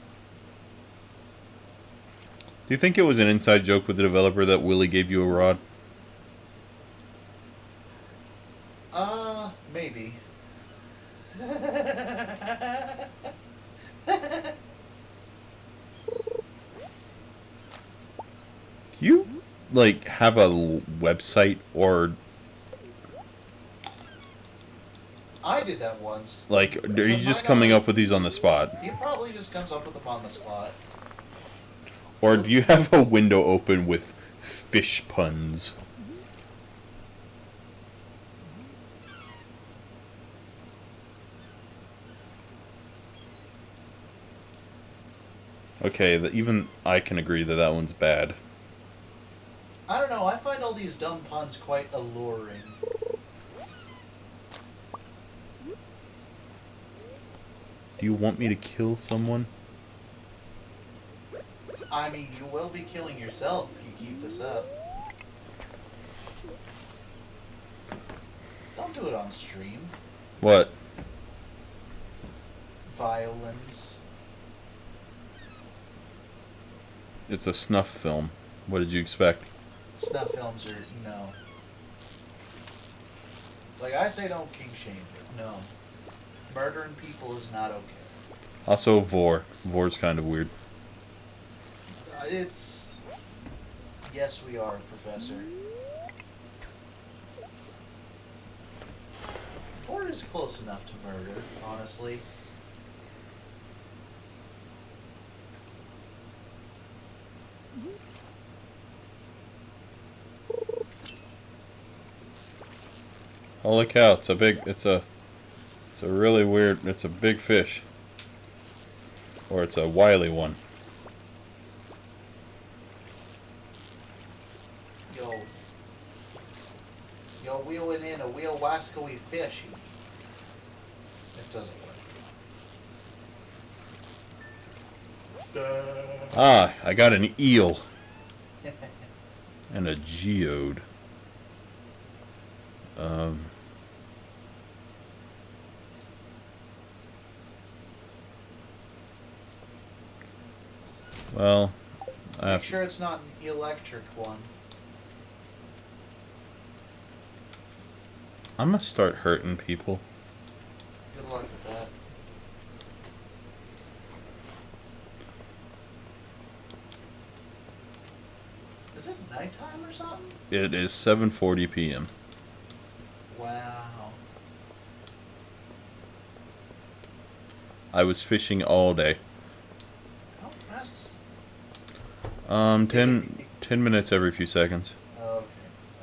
you think it was an inside joke with the developer that Willie gave you a rod? Maybe. Do like have a website or I did that once. like are To you my just coming knowledge, up with these on the spot? he probably just comes up with them on the spot. Or do you have a window open with fish puns? Okay, even I can agree that that one's bad. I don't know, I find all these dumb puns quite alluring. Do you want me to kill someone? I mean, you will be killing yourself if you keep this up. Don't do it on stream. What? Violence. It's a snuff film. What did you expect? Snuff films are no. Like I say, don't kink shame it. No, murdering people is not okay. Also, Vor. Vor's kind of weird. It's yes, we are, Professor. Or is close enough to murder, honestly. Holy cow! It's a really weird. It's a big fish. Or it's a wily one. Yo, wheeling in a wheel wascoey fish. It doesn't work. Ah, I got an eel. And a geode. Well, I have Make sure it's not an electric one. I'm gonna start hurting people. Good luck with that. Is it nighttime or something? It is 7:40 p.m. Wow. I was fishing all day. How fast is 10 minutes every few seconds. Okay.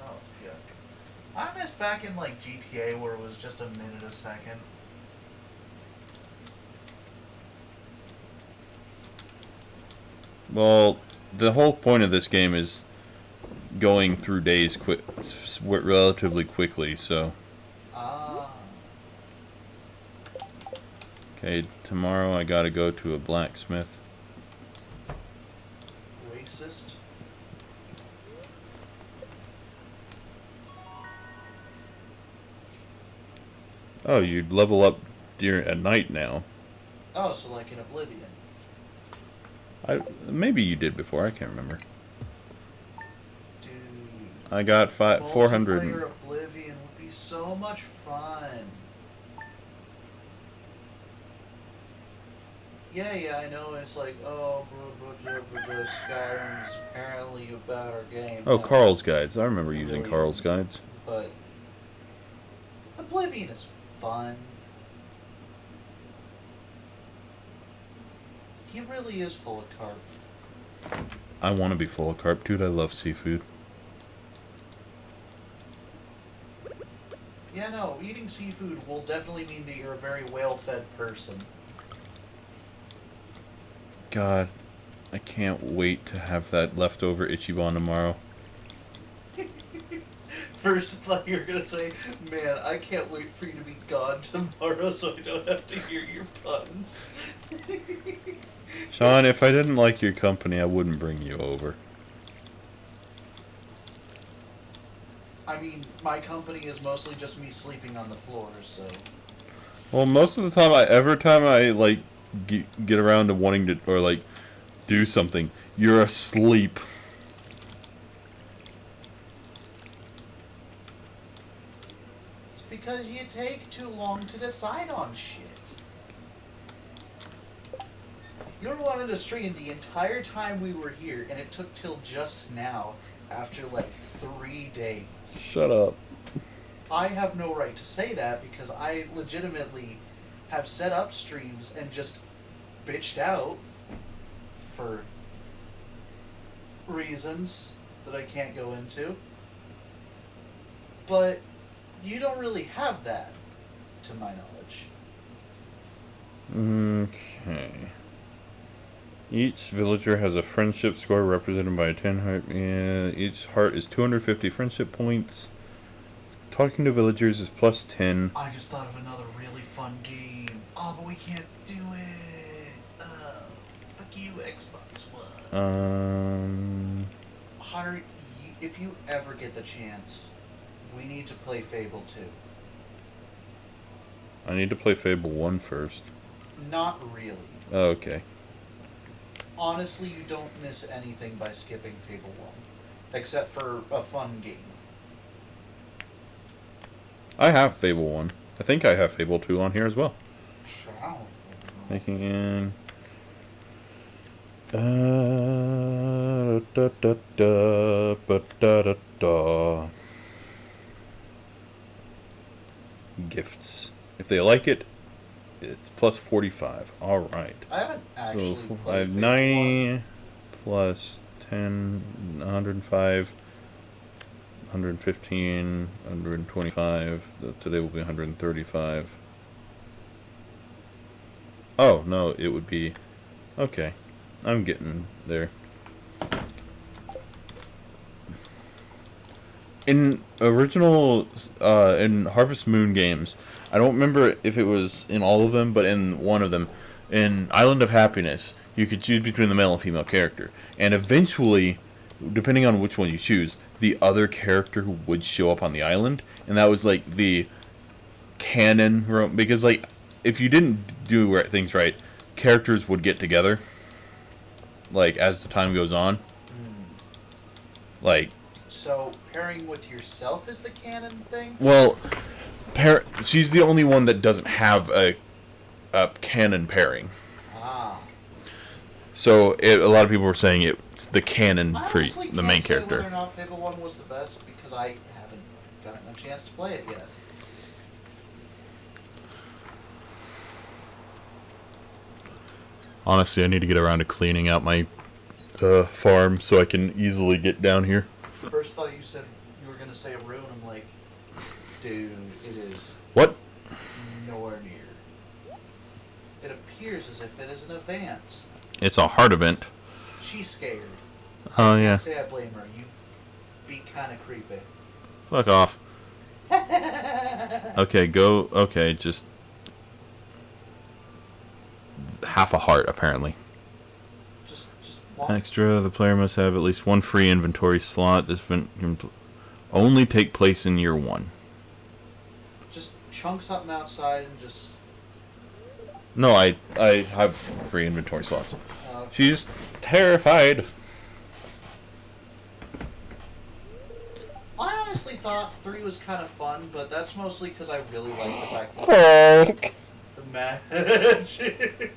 Oh, yuck. I missed back in, like, GTA where it was just a minute a second. Well, the whole point of this game is going through days relatively quickly, so... Ah. Okay, tomorrow I gotta go to a blacksmith. Racist. Oh, you'd level up at night now. Oh, so like in Oblivion. Maybe you did before, I can't remember. Dude. I got 400. Multiplayer Oblivion would be so much fun. Yeah, I know it's like, oh, Skyrim's apparently a better game. Oh, Carl's Guides. I remember using Carl's Guides. But Oblivion is fun. He really is full of carb. I want to be full of carb, dude. I love seafood. Yeah, no, eating seafood will definitely mean that you're a very well-fed person. God, I can't wait to have that leftover Ichiban tomorrow. First, I thought you were going to say, man, I can't wait for you to be gone tomorrow so I don't have to hear your puns. Sean, if I didn't like your company, I wouldn't bring you over. I mean, my company is mostly just me sleeping on the floor, so... Well, most of the time, every time I, like, get around to wanting to, or, like, do something, you're asleep. It's because you take too long to decide on shit. You were wanting to stream the entire time we were here, and it took till just now. after like 3 days. Shut up. I have no right to say that because I legitimately have set up streams and just bitched out for reasons that I can't go into. But you don't really have that, to my knowledge. Okay. Each villager has a friendship score represented by a 10 heart. Yeah, each heart is 250 friendship points. Talking to villagers is plus 10. I just thought of another really fun game. Oh, but we can't do it. Fuck you, Xbox One. Hunter, if you ever get the chance, we need to play Fable 2. I need to play Fable 1 first. Not really. Oh, okay. Honestly, you don't miss anything by skipping Fable 1. Except for a fun game. I have Fable 1. I think I have Fable 2 on here as well. Making in... Gifts. If they like it, it's plus 45. Alright. I haven't actually So played I have Fable 90 1. plus 10, 105, 115, 125. Today will be 135. Oh, no, it would be... Okay. I'm getting there. In original, in Harvest Moon games, I don't remember if it was in all of them, but in one of them, in Island of Happiness, you could choose between the male and female character. And eventually, depending on which one you choose, the other character who would show up on the island, and that was like the canon, because like, if you didn't do things right, characters would get together, like, as the time goes on. Like... So, pairing with yourself is the canon thing? Well, she's the only one that doesn't have a canon pairing. Ah. So a lot of people were saying it's the canon I for honestly the main can't say character. whether or not Fable 1 was the best because I haven't gotten a chance to play it yet. Honestly, I need to get around to cleaning out my farm so I can easily get down here. First thought you said you were going to say a rune. I'm like, dude, it is What? nowhere near. It appears as if it is an event. It's a hard event. She's scared. Oh, yeah. Can't say I blame her. You be kind of creepy. Fuck off. Okay, go. Okay, just... half a heart, apparently. Just walk. Extra, the player must have at least one free inventory slot. This event can only take place in year 1. Just chunk something outside and just... No, I have free inventory slots. Uh, She's terrified. I honestly thought 3 was kind of fun, but that's mostly because I really like the fact that the magic.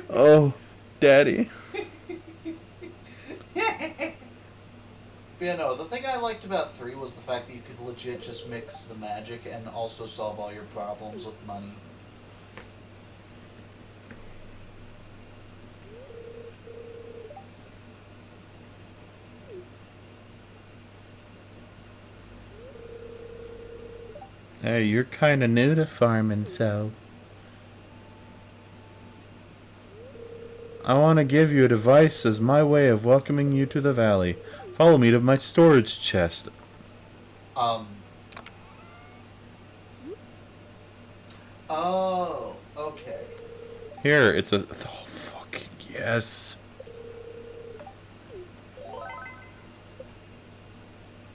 Oh, Daddy. But yeah, no, the thing I liked about 3 was the fact that you could legit just mix the magic and also solve all your problems with money. Hey, you're kind of new to farming, so... I want to give you a device as my way of welcoming you to the valley. Follow me to my storage chest. Oh, okay. Here, it's a... Oh, fucking yes.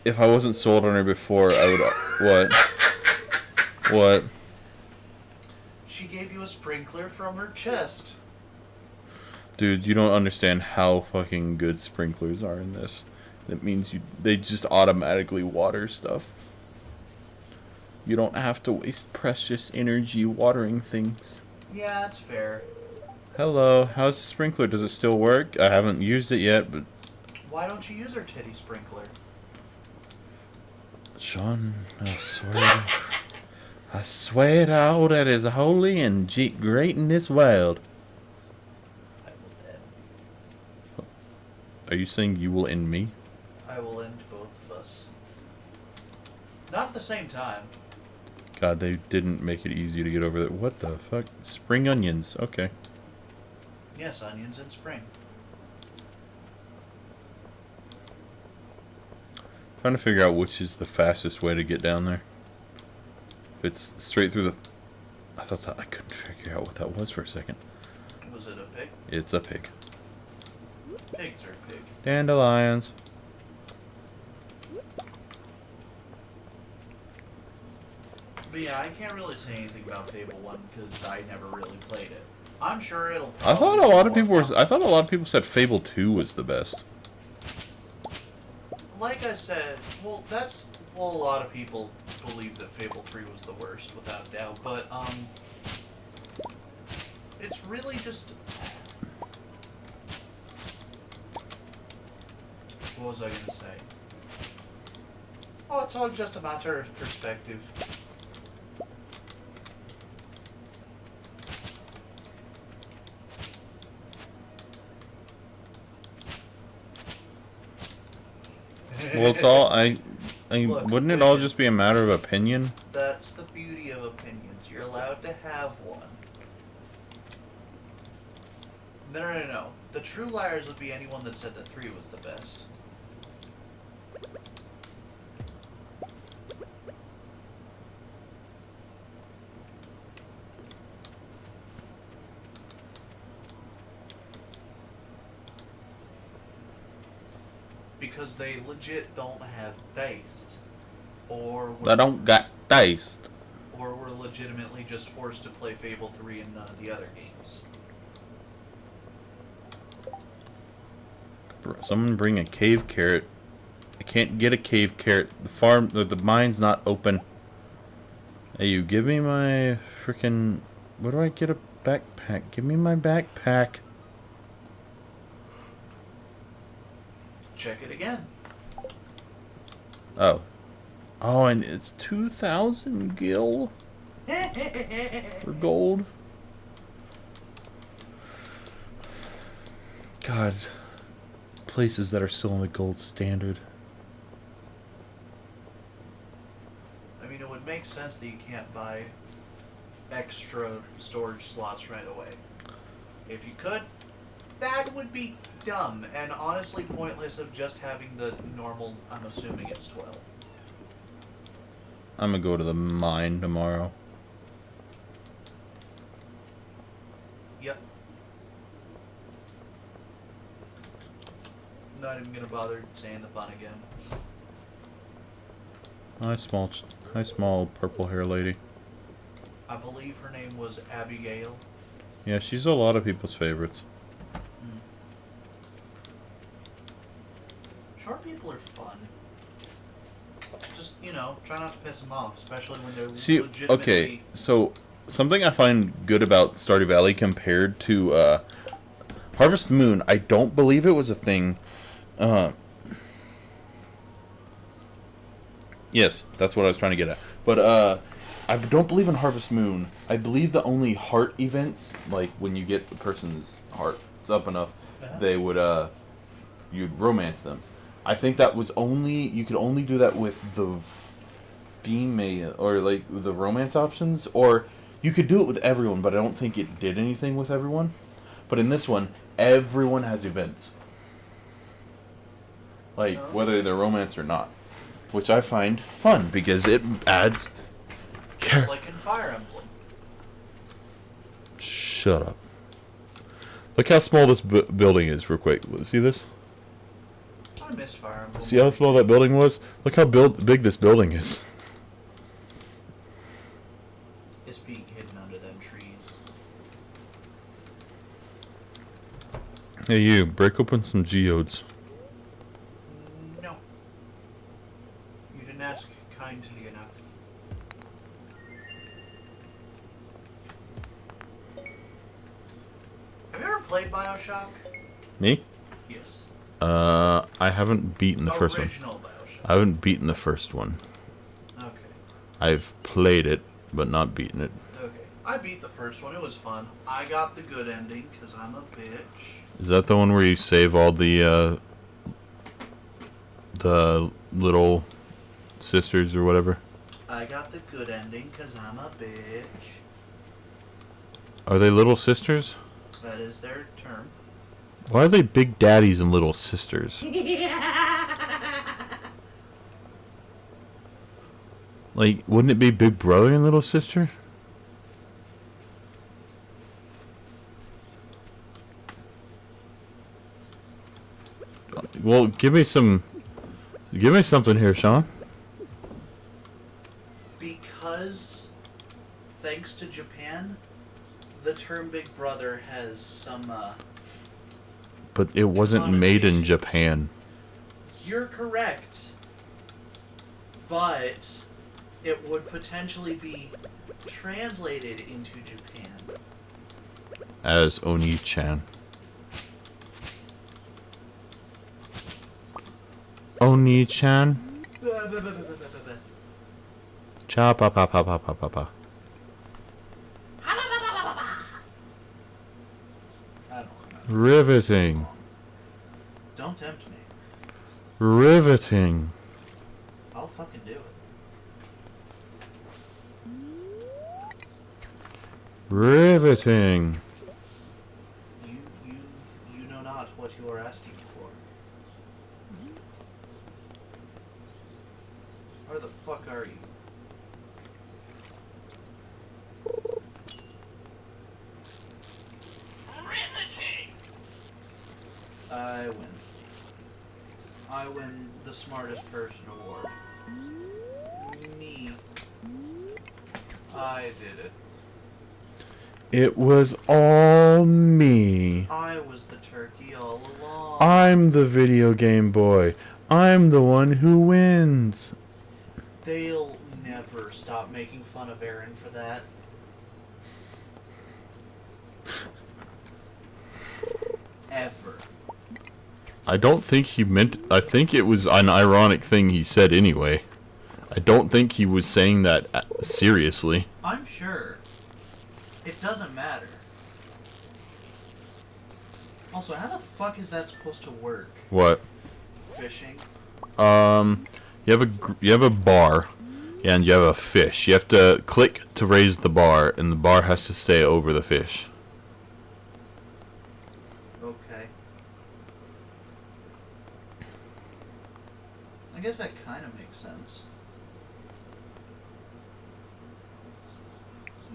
If I wasn't sold on her before, I would... What? What? She gave you a sprinkler from her chest. Dude, you don't understand how fucking good sprinklers are in this. That means they just automatically water stuff. You don't have to waste precious energy watering things. Yeah, that's fair. Hello, how's the sprinkler? Does it still work? I haven't used it yet, but... Why don't you use our titty sprinkler? Sean, I swear to all that is holy and great in this world. I will end. Are you saying you will end me? I will end both of us. Not at the same time. God, they didn't make it easy to get over that. What the fuck? Spring onions. Okay. Yes, onions in spring. Trying to figure out which is the fastest way to get down there. If it's straight through the... I thought that... I couldn't figure out what that was for a second. Was it a pig? It's a pig. Pigs are pig. Dandelions. But yeah, I can't really say anything about Fable 1 because I never really played it. I'm sure it'll I thought probably a lot of be people more were... fun. I thought a lot of people said Fable 2 was the best. Like I said, well, a lot of people believe that Fable 3 was the worst, without a doubt, but, it's really just... What was I gonna say? Oh, it's all just a matter of perspective. Well, it's all... Look, wouldn't it all just be a matter of opinion? That's the beauty of opinions. You're allowed to have one. No. The true liars would be anyone that said that 3 was the best. Because they legit don't have taste. Or were, I don't got taste. or were legitimately just forced to play Fable 3 and none of the other games. Someone bring a cave carrot. I can't get a cave carrot. The mine's not open. Hey, you give me my freaking... Where do I get a backpack? Give me my backpack. Check it again. Oh. Oh, and it's 2,000 gil for gold. God. Places that are still on the gold standard. I mean, it would make sense that you can't buy extra storage slots right away. If you could, that would be dumb and honestly pointless of just having the normal, I'm assuming it's 12. I'm gonna go to the mine tomorrow. Yep. Not even gonna bother saying the pun again. Hi, small purple hair lady. I believe her name was Abigail. Yeah, she's a lot of people's favorites. Short people are fun. Just, try not to piss them off, especially when they're legitimately... Okay, so something I find good about Stardew Valley compared to Harvest Moon, I don't believe it was a thing. Yes, that's what I was trying to get at. But I don't believe in Harvest Moon. I believe the only heart events, like when you get the person's heart up enough, they would you'd romance them. I think that was you could only do that with the female, or like the romance options, or you could do it with everyone, but I don't think it did anything with everyone. But in this one, everyone has events. Like, whether they're romance or not. Which I find fun, because it adds... Just like in Fire Emblem. Shut up. Look how small this building is, real quick. See this? I miss Fire Emblem. See how small that building was? Look how big this building is. It's being hidden under them trees. Hey you, break open some geodes. No. You didn't ask kindly enough. played Bioshock? Me? Yes. I haven't beaten the first one. Original Bioshock. I haven't beaten the first one. Okay. I've played it, but not beaten it. Okay. I beat the first one. It was fun. I got the good ending because I'm a bitch. Is that the one where you save all the little sisters or whatever? I got the good ending because I'm a bitch. Are they little sisters? That is their term. Why are they big daddies and little sisters? Like, wouldn't it be big brother and little sister? Well, give me something here, Sean. Because, thanks to Japan, the term Big Brother has some, But it wasn't made in Japan. You're correct. But it would potentially be translated into Japan. As Oni-chan. Oni-chan. Cha pa pa pa pa pa pa pa. I don't remember. Riveting. Don't tempt me. Riveting. I'll fucking do it. Riveting. You know not what you are asking for. Where the fuck are you? Riveting! I win. I win the smartest person award. Me. I did it. It was all me. I was the turkey all along. I'm the video game boy. I'm the one who wins. They'll never stop making fun of Aaron for that. Ever. I don't think he meant... I think it was an ironic thing he said anyway. I don't think he was saying that seriously. I'm sure. It doesn't matter. Also, how the fuck is that supposed to work? What? Fishing? You have a bar, and you have a fish. You have to click to raise the bar, and the bar has to stay over the fish. Okay. I guess that kind of makes sense.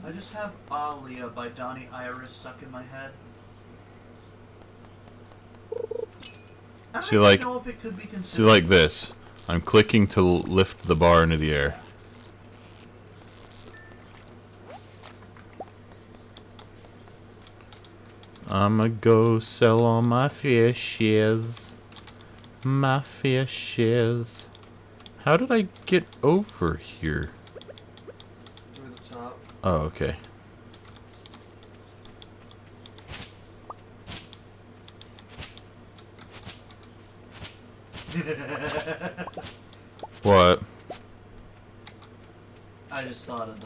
I just have Alia by Donnie Iris stuck in my head. I don't See, even like- know if it could be See, considered. like this. I'm clicking to lift the bar into the air. I'ma go sell all my fishes. My fishes. How did I get over here? Through the top. Oh, okay. What? I just thought of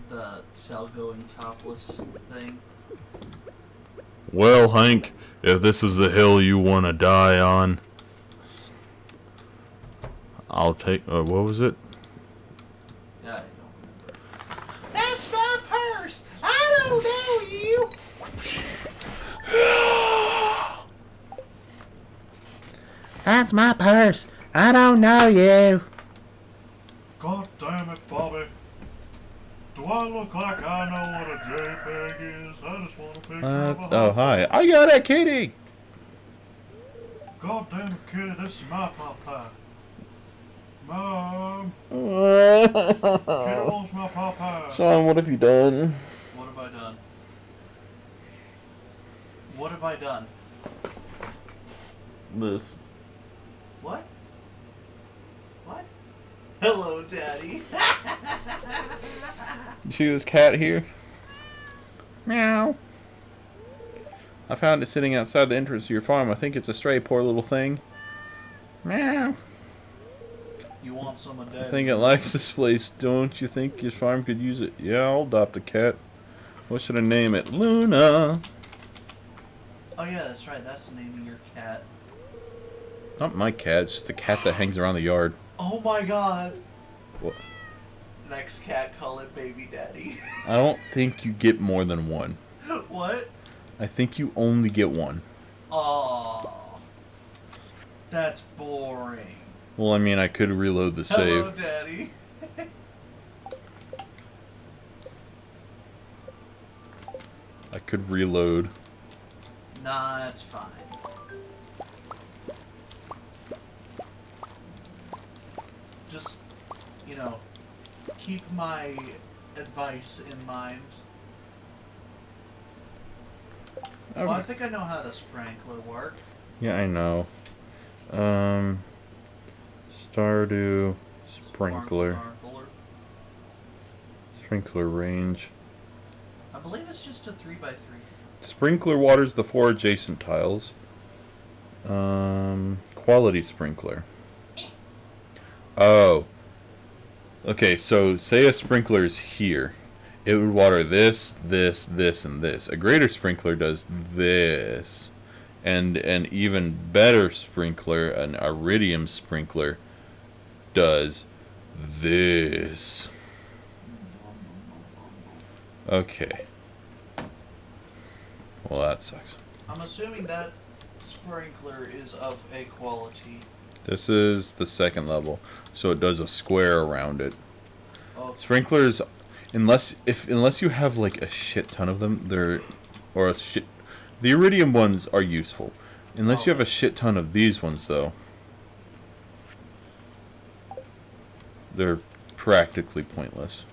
the cell going topless thing. Well, Hank, if this is the hill you want to die on, I'll take... what was it? Yeah, I don't remember. That's my purse! I don't know you! That's my purse. I don't know you. God damn it, Bobby. Do I look like I know what a JPEG is? I just want a picture of a Oh, hi. I got a kitty! God damn it, kitty, this is my pot pie. Mom, kitty wants my pot pie. Sean, what have you done? What have I done? What have I done? This. What? What? Hello, Daddy. You see this cat here? Meow. I found it sitting outside the entrance to your farm. I think it's a stray, poor little thing. Meow. You want some of I that? think it likes this place. Don't you think your farm could use it? Yeah, I'll adopt a cat. What should I name it? Luna. Oh yeah, that's right. That's the name of your cat. Not my cat. It's just a cat that hangs around the yard. Oh my god. What? Next cat, call it Baby Daddy. I don't think you get more than one. What? I think you only get one. Oh, that's boring. Well, I mean, I could reload the Hello, save. Daddy. I could reload. Nah, that's fine. Just, you know, keep my advice in mind. Okay. Well, I think I know how the sprinkler work. Yeah, I know. Stardew Sprinkler. Sparkler. Sprinkler range. I believe it's just a 3x3. Sprinkler waters the 4 adjacent tiles. Quality sprinkler. Oh. Okay, so say a sprinkler is here. It would water this, this, this, and this. A greater sprinkler does this. And an even better sprinkler, an iridium sprinkler, does this. Okay. Well, that sucks. I'm assuming that sprinkler is of a quality. This is the second level, so it does a square around it. Oh, Sprinklers, unless you have like a shit ton of them, the iridium ones are useful. Unless you have a shit ton of these ones, though, they're practically pointless.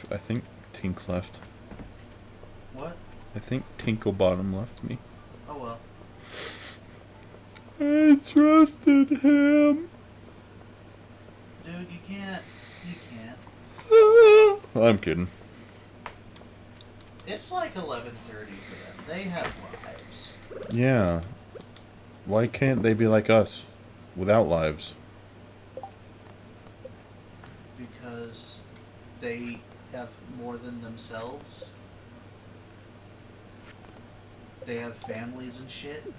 I think Tink left. what? I think Tinklebottom left me. Oh well. I trusted him. Dude, you can't. You can't. I'm kidding. It's like 11:30 for them. They have lives. Yeah. Why can't they be like us, without lives? Because they have more than themselves. They have families and shit.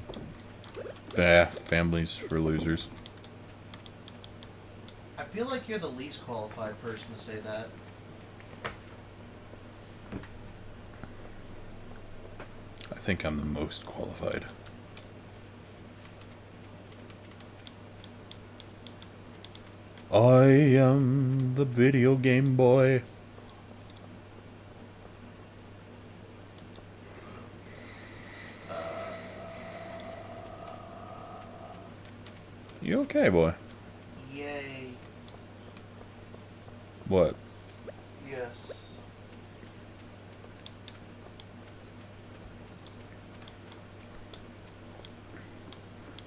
Families for losers. I feel like you're the least qualified person to say that. I think I'm the most qualified. I am the video game boy. You okay, boy? Yay. What? Yes.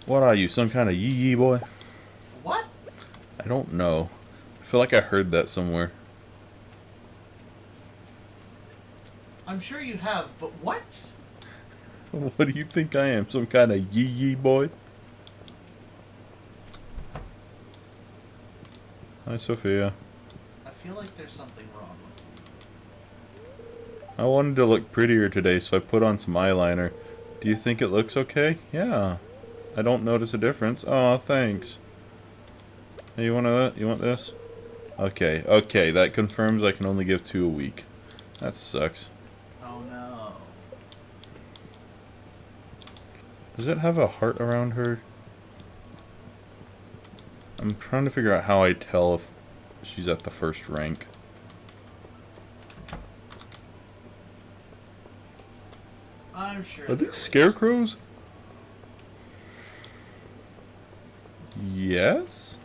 What are you, some kind of yee-yee boy? What? I don't know. I feel like I heard that somewhere. I'm sure you have, but what? What do you think I am, some kind of yee-yee boy? Hi, Sophia. I feel like there's something wrong with you. I wanted to look prettier today, so I put on some eyeliner. Do you think it looks okay? Yeah. I don't notice a difference. Aw, thanks. Hey, you want this? Okay, okay, that confirms I can only give 2 a week. That sucks. Oh no. Does it have a heart around her? I'm trying to figure out how I tell if she's at the first rank. I'm sure. Are there these is. scarecrows? Yes?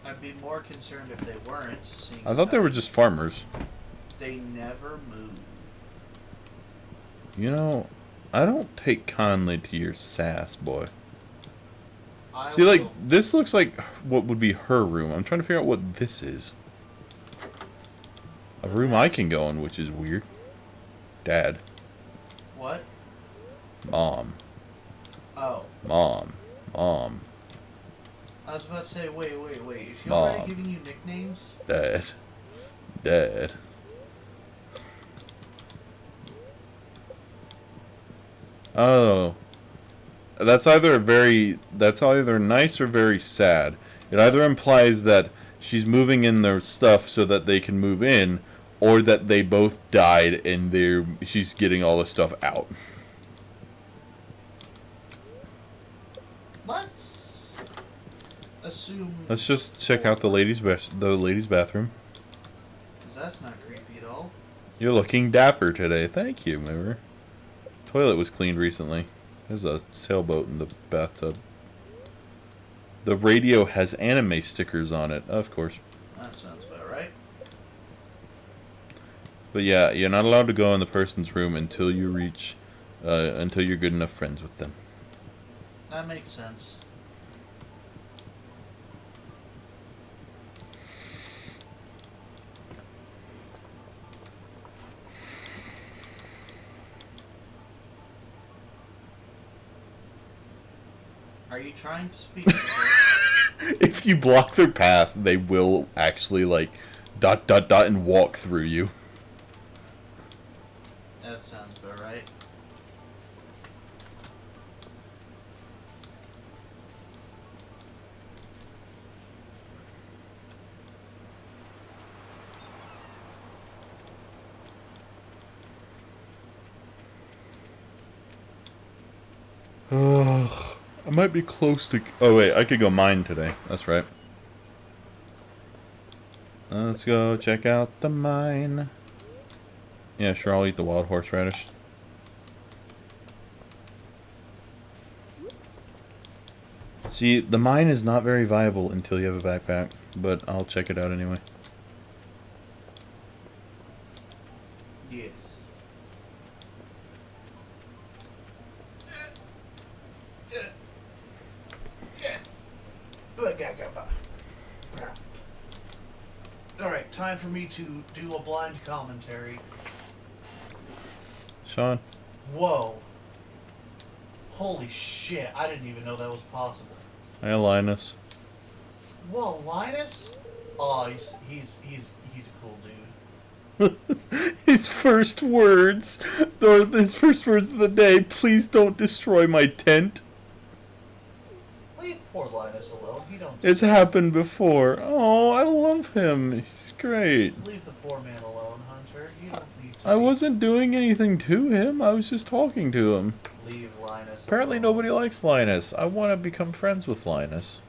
I'd be more concerned if they weren't. Seeing I as thought they how were just farmers. They never move. You know, I don't take kindly to your sass, boy. See, like, will- this looks like what would be her room. I'm trying to figure out what this is. A room I can go in, which is weird. Dad. What? Mom. Oh. Mom. Mom. I was about to say, wait. Is she Mom. already giving you nicknames? Dad. Dad. Oh. That's either nice or very sad. It either implies that she's moving in their stuff so that they can move in, or that they both died and she's getting all the stuff out. Let's assume. Let's just check out the ladies' bathroom. Because that's not creepy at all. You're looking dapper today. Thank you, Mirror. Toilet was cleaned recently. There's a sailboat in the bathtub. The radio has anime stickers on it, of course. That sounds about right. But yeah, you're not allowed to go in the person's room until you're good enough friends with them. That makes sense. Are you trying to speak? If you block their path, they will actually like ... and walk through you. That sounds about right. Ugh. I might be close to... Oh, wait. I could go mine today. That's right. Let's go check out the mine. Yeah, sure. I'll eat the wild horseradish. See, the mine is not very viable until you have a backpack. But I'll check it out anyway. Yes. Alright, time for me to do a blind commentary. Sean? Whoa. Holy shit, I didn't even know that was possible. Hi, Linus. Whoa, Linus? Oh, he's a cool dude. His first words of the day, please don't destroy my tent. Leave poor Linus alone. He don't. It's happened before. Oh, I love him. He's great. Leave the poor man alone, Hunter. You don't need to. I wasn't doing anything to him. I was just talking to him. Leave Linus Apparently alone. nobody likes Linus. I want to become friends with Linus.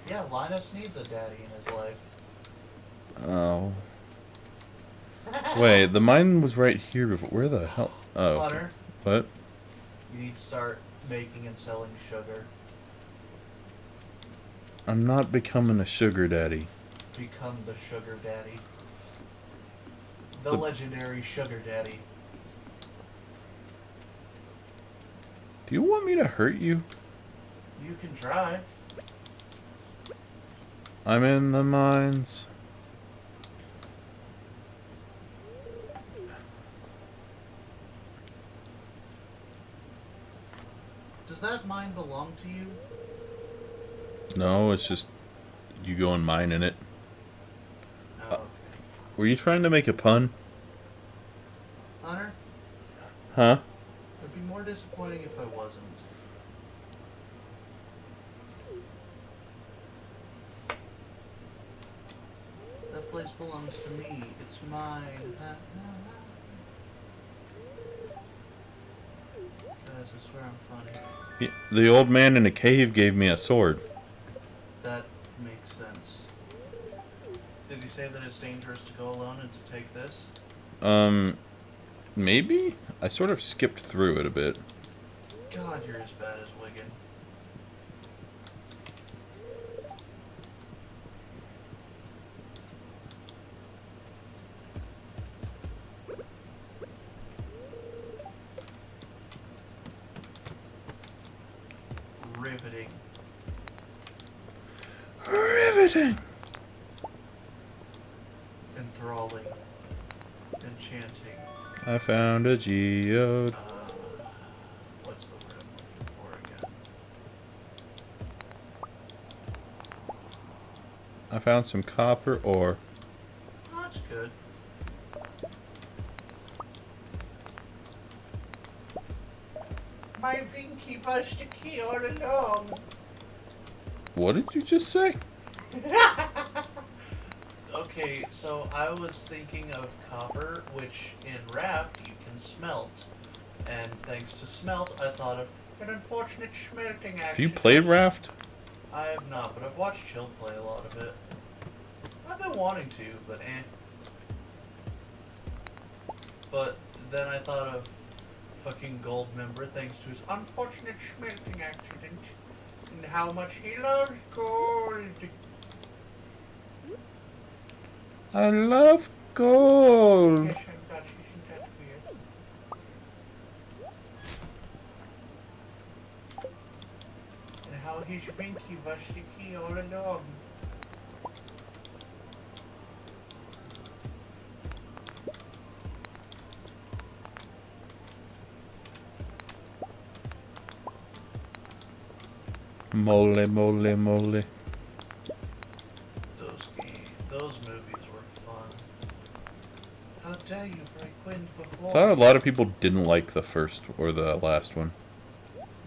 Yeah, Linus needs a daddy in his life. Oh. Wait, the mine was right here before. Where the hell? Oh. Okay. Hunter, What? you need to start making and selling sugar. I'm not becoming a sugar daddy. Become the sugar daddy. The legendary sugar daddy. Do you want me to hurt you? You can try. I'm in the mines. Does that mine belong to you? No, it's just you go and mine in it. Oh, okay. Were you trying to make a pun? Hunter, Huh? it'd be more disappointing if I wasn't. That place belongs to me. It's mine. Guys, I swear I'm funny. The old man in a cave gave me a sword. That makes sense. Did he say that it's dangerous to go alone and to take this? Maybe? I sort of skipped through it a bit. God, you're as bad as Wigan. Riveting. Riveting! Enthralling. I found a geode. What's the word I'm looking for again? I found some copper ore. Oh, that's good. My Vinky was the key all along. What did you just say? Okay, so I was thinking of copper, which in Raft you can smelt. And thanks to smelt, I thought of an unfortunate smelting action. Have you played Raft? I have not, but I've watched Chill play a lot of it. I've been wanting to, but eh. But then I thought of fucking Gold Member thanks to his unfortunate smelting accident. And how much he loves gold. I love gold. Yes, I'm Dutch, isn't that weird? And how his Vinky was the key all along. Mole, mole, mole. Those movies were fun. How dare you break wind I before? thought a lot of people didn't like the first or the last one.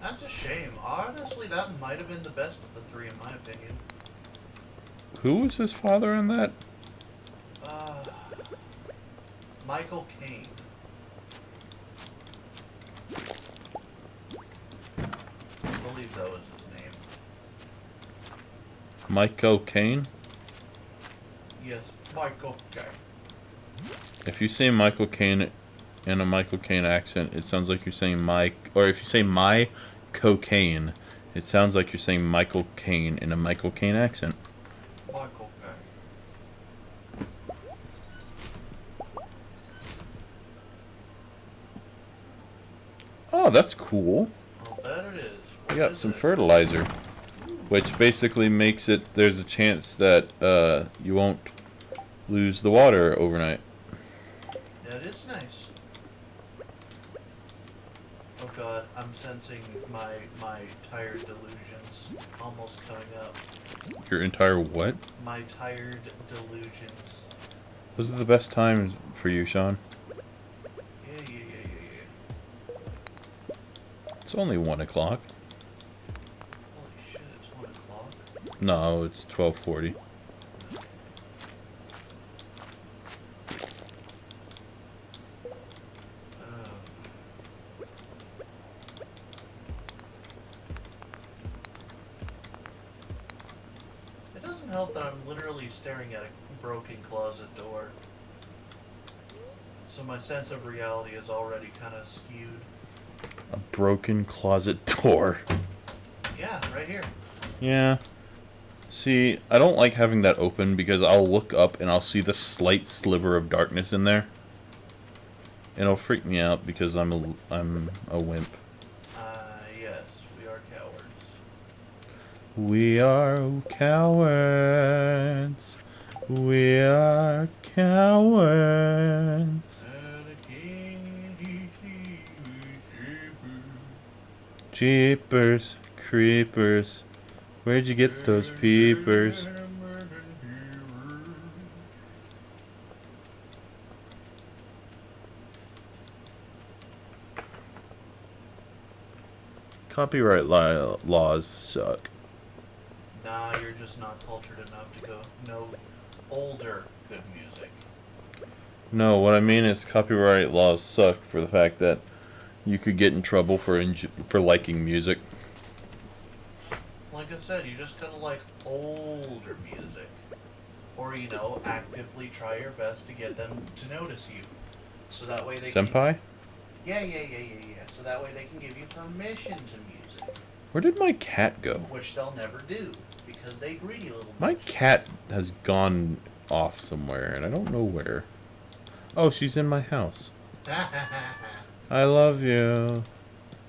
That's a shame. Honestly, that might have been the best of the three, in my opinion. Who was his father in that? Michael Caine. I believe that was his name. Michael Caine? Yes, Michael Caine. If you say Michael Caine in a Michael Caine accent, it sounds like you're saying Mike. Or if you say my cocaine, it sounds like you're saying Michael Caine in a Michael Caine accent. Michael Caine. Oh, that's cool. I'll bet it is. I What got is some it? fertilizer, which basically makes it there's a chance that you won't lose the water overnight. That is nice. Oh god, I'm sensing my tired delusions almost coming up. Your entire what? My tired delusions. Those are the best times for you, Sean. Yeah. It's only 1 o'clock. Holy shit, it's 1 o'clock. No, it's 12:40. It doesn't help that I'm literally staring at a broken closet door. So my sense of reality is already kind of skewed. A broken closet door. Yeah, right here. Yeah. See, I don't like having that open because I'll look up and I'll see the slight sliver of darkness in there. And it'll freak me out because I'm a wimp. Yes, we are cowards. We are cowards. We are cowards. Jeepers, creepers. Where'd you get those peepers? Copyright laws suck. Nah, you're just not cultured enough to go know older good music. No, what I mean is copyright laws suck for the fact that you could get in trouble for liking music. Like I said, you just gotta like older music. Or, you know, actively try your best to get them to notice you. So that way they can... Senpai? Yeah. So that way they can give you permission to music. Where did my cat go? Which they'll never do. Because they greedy little My bitches. cat has gone off somewhere, and I don't know where. Oh, she's in my house. I love you.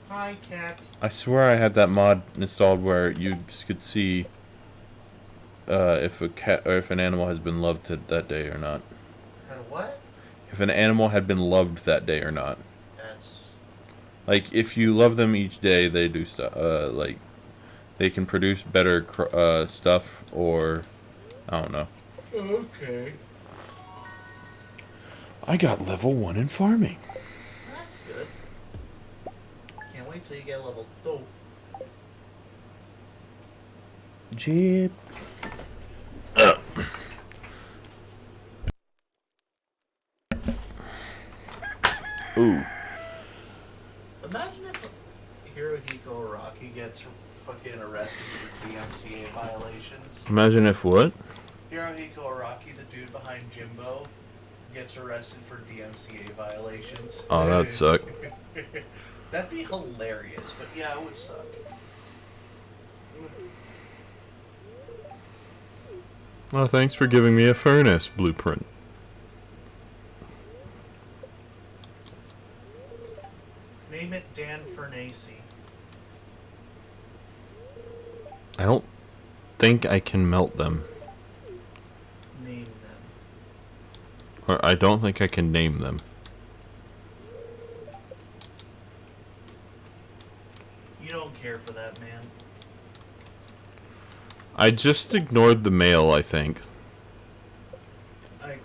Hi, cat. I swear I had that mod installed where you could see if a cat or if an animal has been loved that day or not. What? if an animal had been loved that day or not. That's Like, if you love them each day, they do stuff. Like, they can produce better stuff, or I don't know. okay. I got level 1 in farming. That's good. Can't wait till you get level 2. Jeep. Ooh. Imagine if Hirohiko Araki gets fucking arrested for DMCA violations. Imagine if what? Hirohiko Araki, the dude behind Jimbo, gets arrested for DMCA violations. Oh, that'd suck. That'd be hilarious, but yeah, it would suck. Well, thanks for giving me a furnace blueprint. Name it Dan Fernacey. I don't think I can melt them. Name them. Or I don't think I can name them. You don't care for that, man. I just ignored the mail, I think. I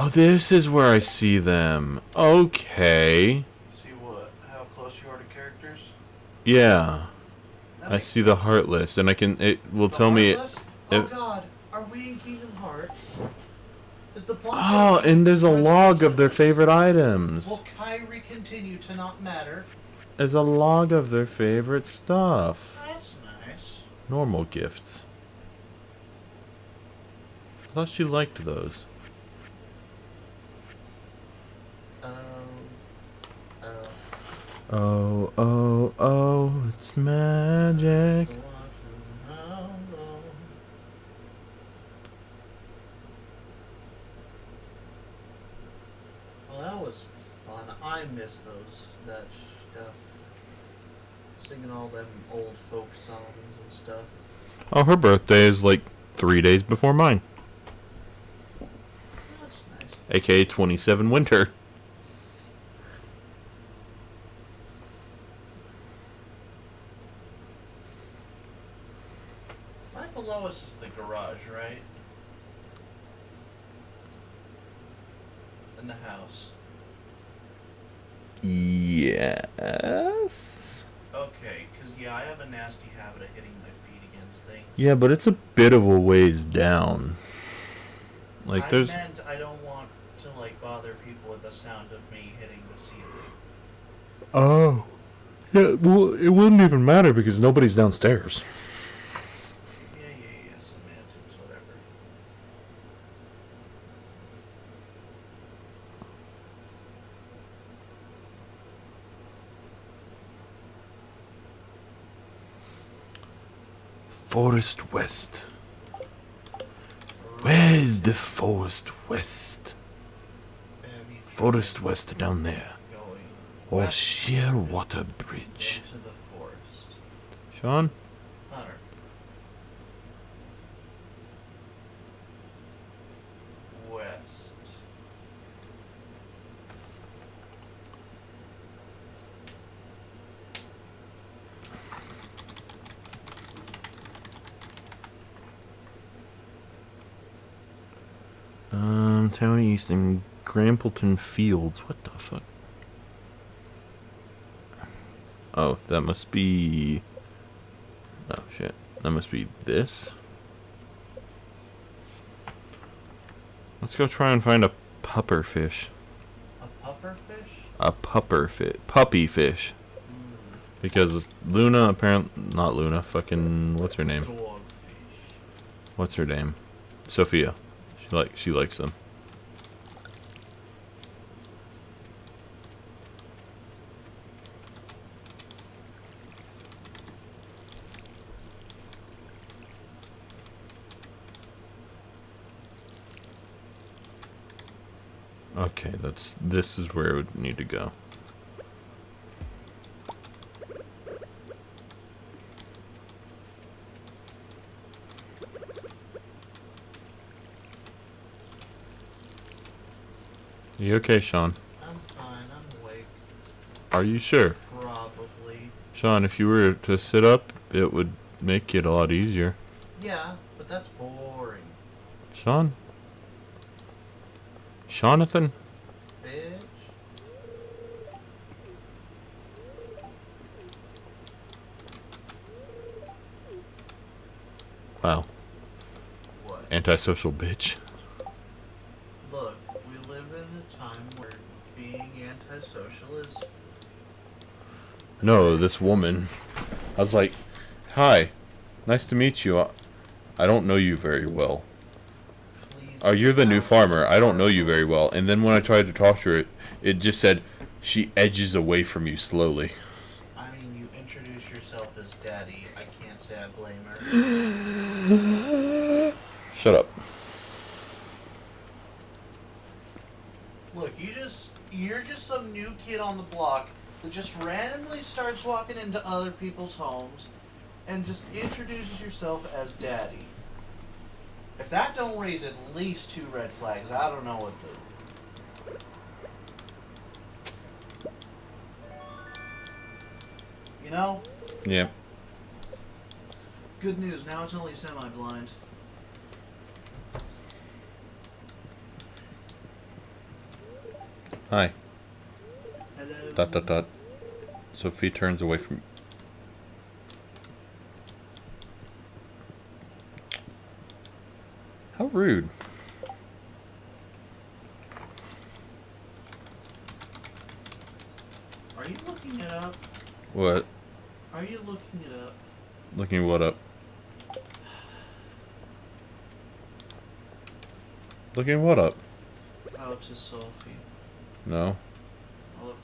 Oh, this is where I see them. Okay. see what? How close you are to characters? Yeah. That I makes see the sense. Heartless, and it will The tell me... Heartless? Oh if- god, are we in Kingdom Hearts? Is the plot Oh, and there's a log of their favorite items. Will Kyrie continue to not matter? There's a log of their favorite stuff. That's nice. Normal gifts. I thought you liked those. Oh, oh, oh, it's magic. Well, that was fun. I miss that stuff. Singing all them old folk songs and stuff. Oh, her birthday is like 3 days before mine. That's nice. AKA 27 winter. Right below us is the garage, right? And the house. Yes. Okay, because, yeah, I have a nasty habit of hitting my feet against things. Yeah, but it's a bit of a ways down. Like, I there's... meant I don't want to, like, bother people with the sound of me hitting the ceiling. Oh. Yeah, well, it wouldn't even matter because nobody's downstairs. Yeah, semantics, whatever. Forest West. Where's the Forest West? Forest West down there. Going Or west Sheerwater Bridge. into the forest. Sean? Hunter. West. Town East and Grampleton Fields. What the fuck? Oh, that must be... Oh, shit. That must be this? Let's go try and find a pupper fish. A pupper fish? A pupper fish. Puppy fish. Because Luna, apparently... Not Luna. Fucking... What's her name? Dogfish. What's her name? Sophia. She likes them. Okay, this is where it would need to go. You okay, Sean? I'm fine. I'm awake. Are you sure? Probably. Sean, if you were to sit up, it would make it a lot easier. Yeah, but that's boring. Sean? Jonathan? Bitch. Wow. What? Antisocial bitch. Look, we live in a time where being antisocial is... No, this woman. I was like, hi. Nice to meet you. I don't know you very well. Please Oh, you're the get new out farmer. of I don't know the you very well. And then when I tried to talk to her, it just said, she edges away from you slowly. I mean, you introduce yourself as daddy. I can't say I blame her. Shut up. Look, you're just some new kid on the block that just randomly starts walking into other people's homes and just introduces yourself as daddy. If that don't raise at least 2 red flags, I don't know what to. You know? Yeah. Good news, now it's only semi-blind. Hi. Hello. Dot dot dot. Sophie turns away from. How rude. Are you looking it up? What? Are you looking it up? Looking what up? Looking what up? Oh, to Sophie. No. Okay.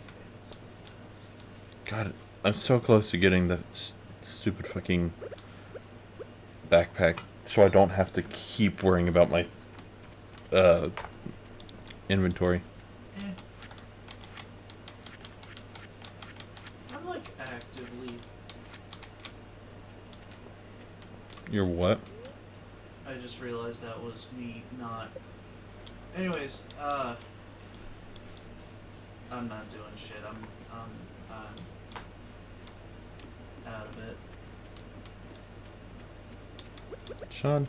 God, I'm so close to getting the stupid fucking backpack, so I don't have to keep worrying about my inventory. Eh. I'm like actively. You're what? I just realized that was me not. Anyways, I'm not doing shit. I'm out of it. Sean,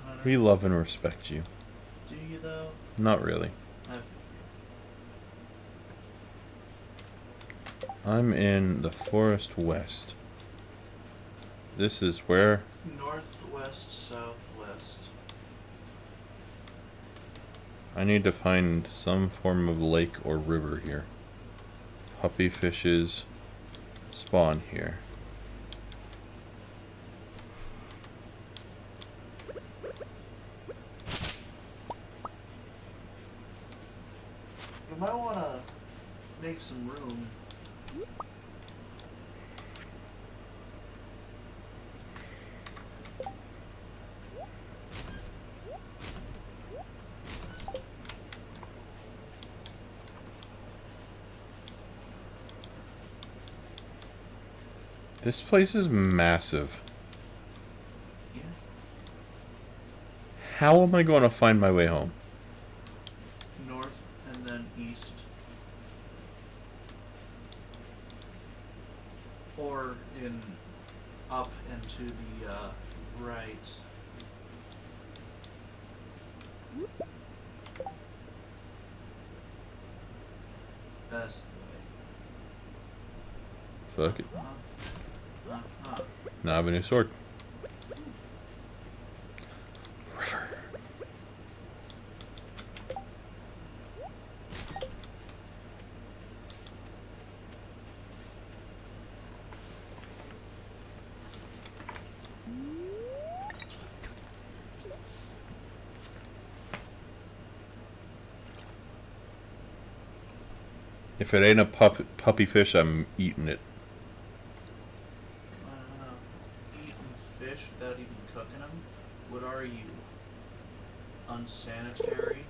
I don't we love and respect you. Do you though? Not really. I've, I'm in the Forest West. This is where? northwest, southwest. I need to find some form of lake or river here. Puppy fishes spawn here. You might want to make some room. This place is massive. Yeah. How am I going to find my way home? North and then east. Or in up and to the right. That's the way. Fuck it. Uh-huh. Now I have a new sword. River. If it ain't a puppy fish, I'm eating it. I don't know. Eating fish without even cooking them? What are you? Unsanitary?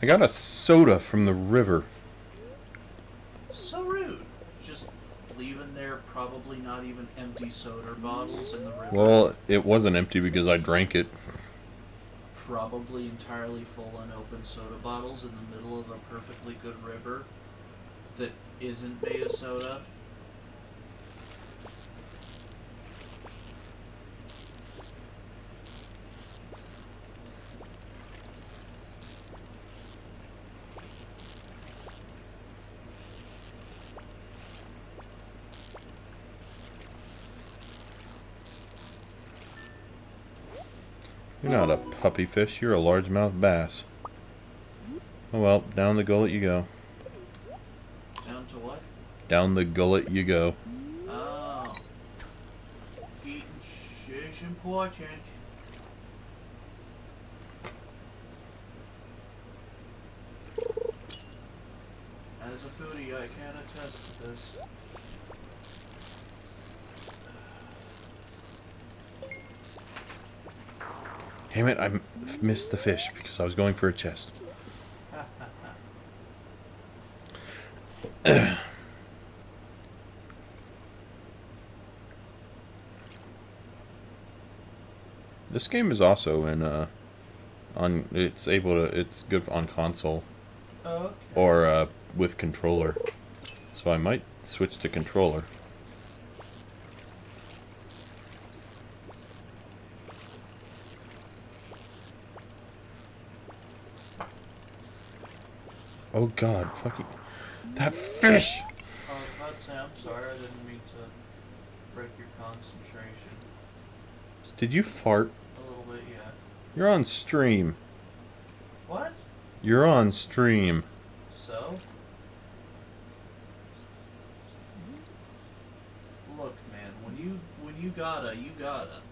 I got a soda from the river. So rude. Just leaving there probably not even empty soda bottles in the river. Well, it wasn't empty because I drank it. probably entirely full unopened soda bottles in the middle of a perfectly good river that isn't made of soda. You're not a puppy fish, you're a largemouth bass. Oh well, down the gullet you go. Down to what? Down the gullet you go. Oh. Eating is important. As a foodie, I can attest to this. Damn it, I missed the fish because I was going for a chest. This game is also in it's good on console Okay. or with controller. So I might switch to controller. Oh god, fucking that fish! I was about to say, I'm sorry, I didn't mean to break your concentration. Did you fart? A little bit, yeah. You're on stream. What? You're on stream. So? Look, man, when you gotta, you gotta.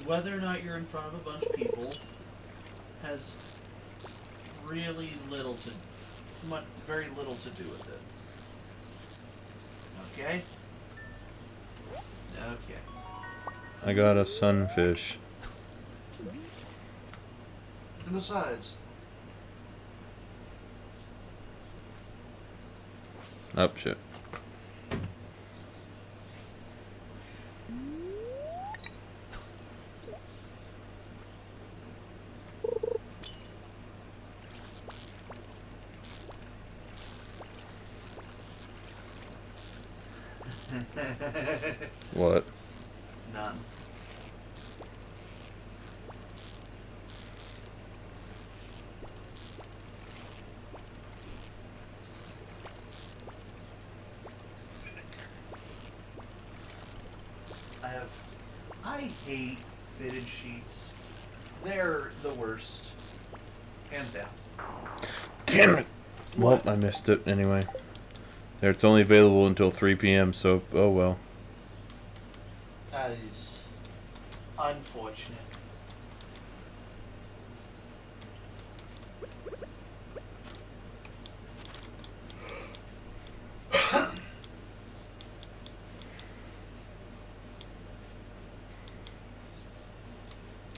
Whether or not you're in front of a bunch of people has really very little to do with it. Okay? Okay. I got a sunfish. And besides, Oh shit. What? none. I hate fitted sheets. They're the worst. Hands down. Damn it! What? Well, I missed it anyway. There, it's only available until 3 p.m., so oh well. That is unfortunate.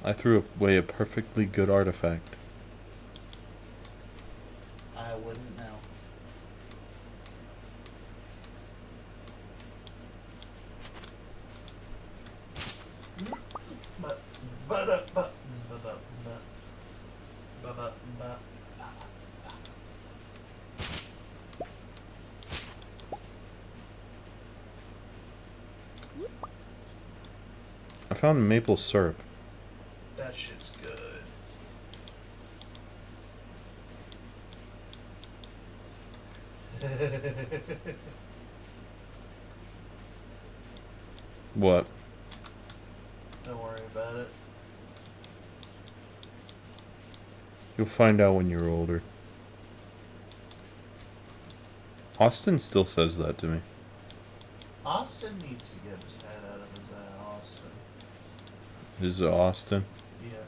I threw away a perfectly good artifact. I wouldn't know. I found maple syrup. That shit's good. What? Don't worry about it. You'll find out when you're older. Austin still says that to me. Austin needs to get his head out of his ass, Austin. Is it Austin? Yes.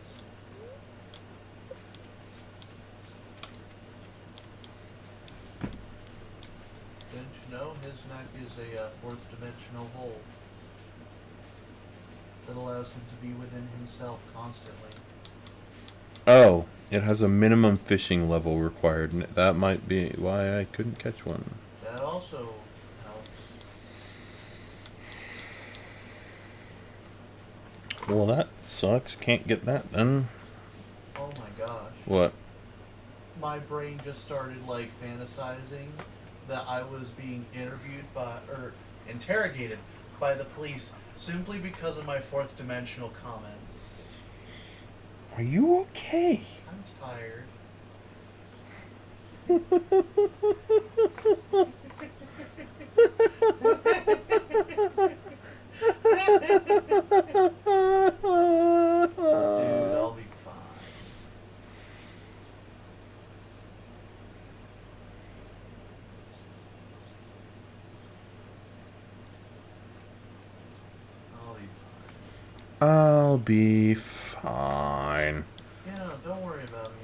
Didn't you know his neck is a fourth dimensional hole that allows him to be within himself constantly? Oh, it has a minimum fishing level required. That might be why I couldn't catch one. That also helps. Well, that sucks. Can't get that then. What? My brain just started like fantasizing that I was being interviewed by or interrogated by the police simply because of my fourth dimensional comment. Are you okay? I'm tired. Dude, I'll be fine. I'll be fine. I'll be fine. Yeah, don't worry about me.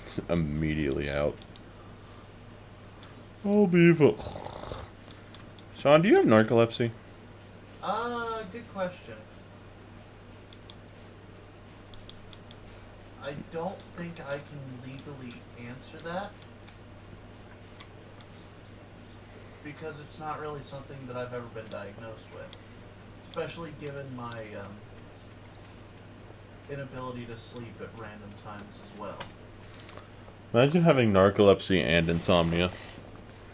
It's immediately out. I'll be fine. Sean, do you have narcolepsy? Good question. I don't think I can legally answer that. Because it's not really something that I've ever been diagnosed with. Especially given my inability to sleep at random times as well. Imagine having narcolepsy and insomnia.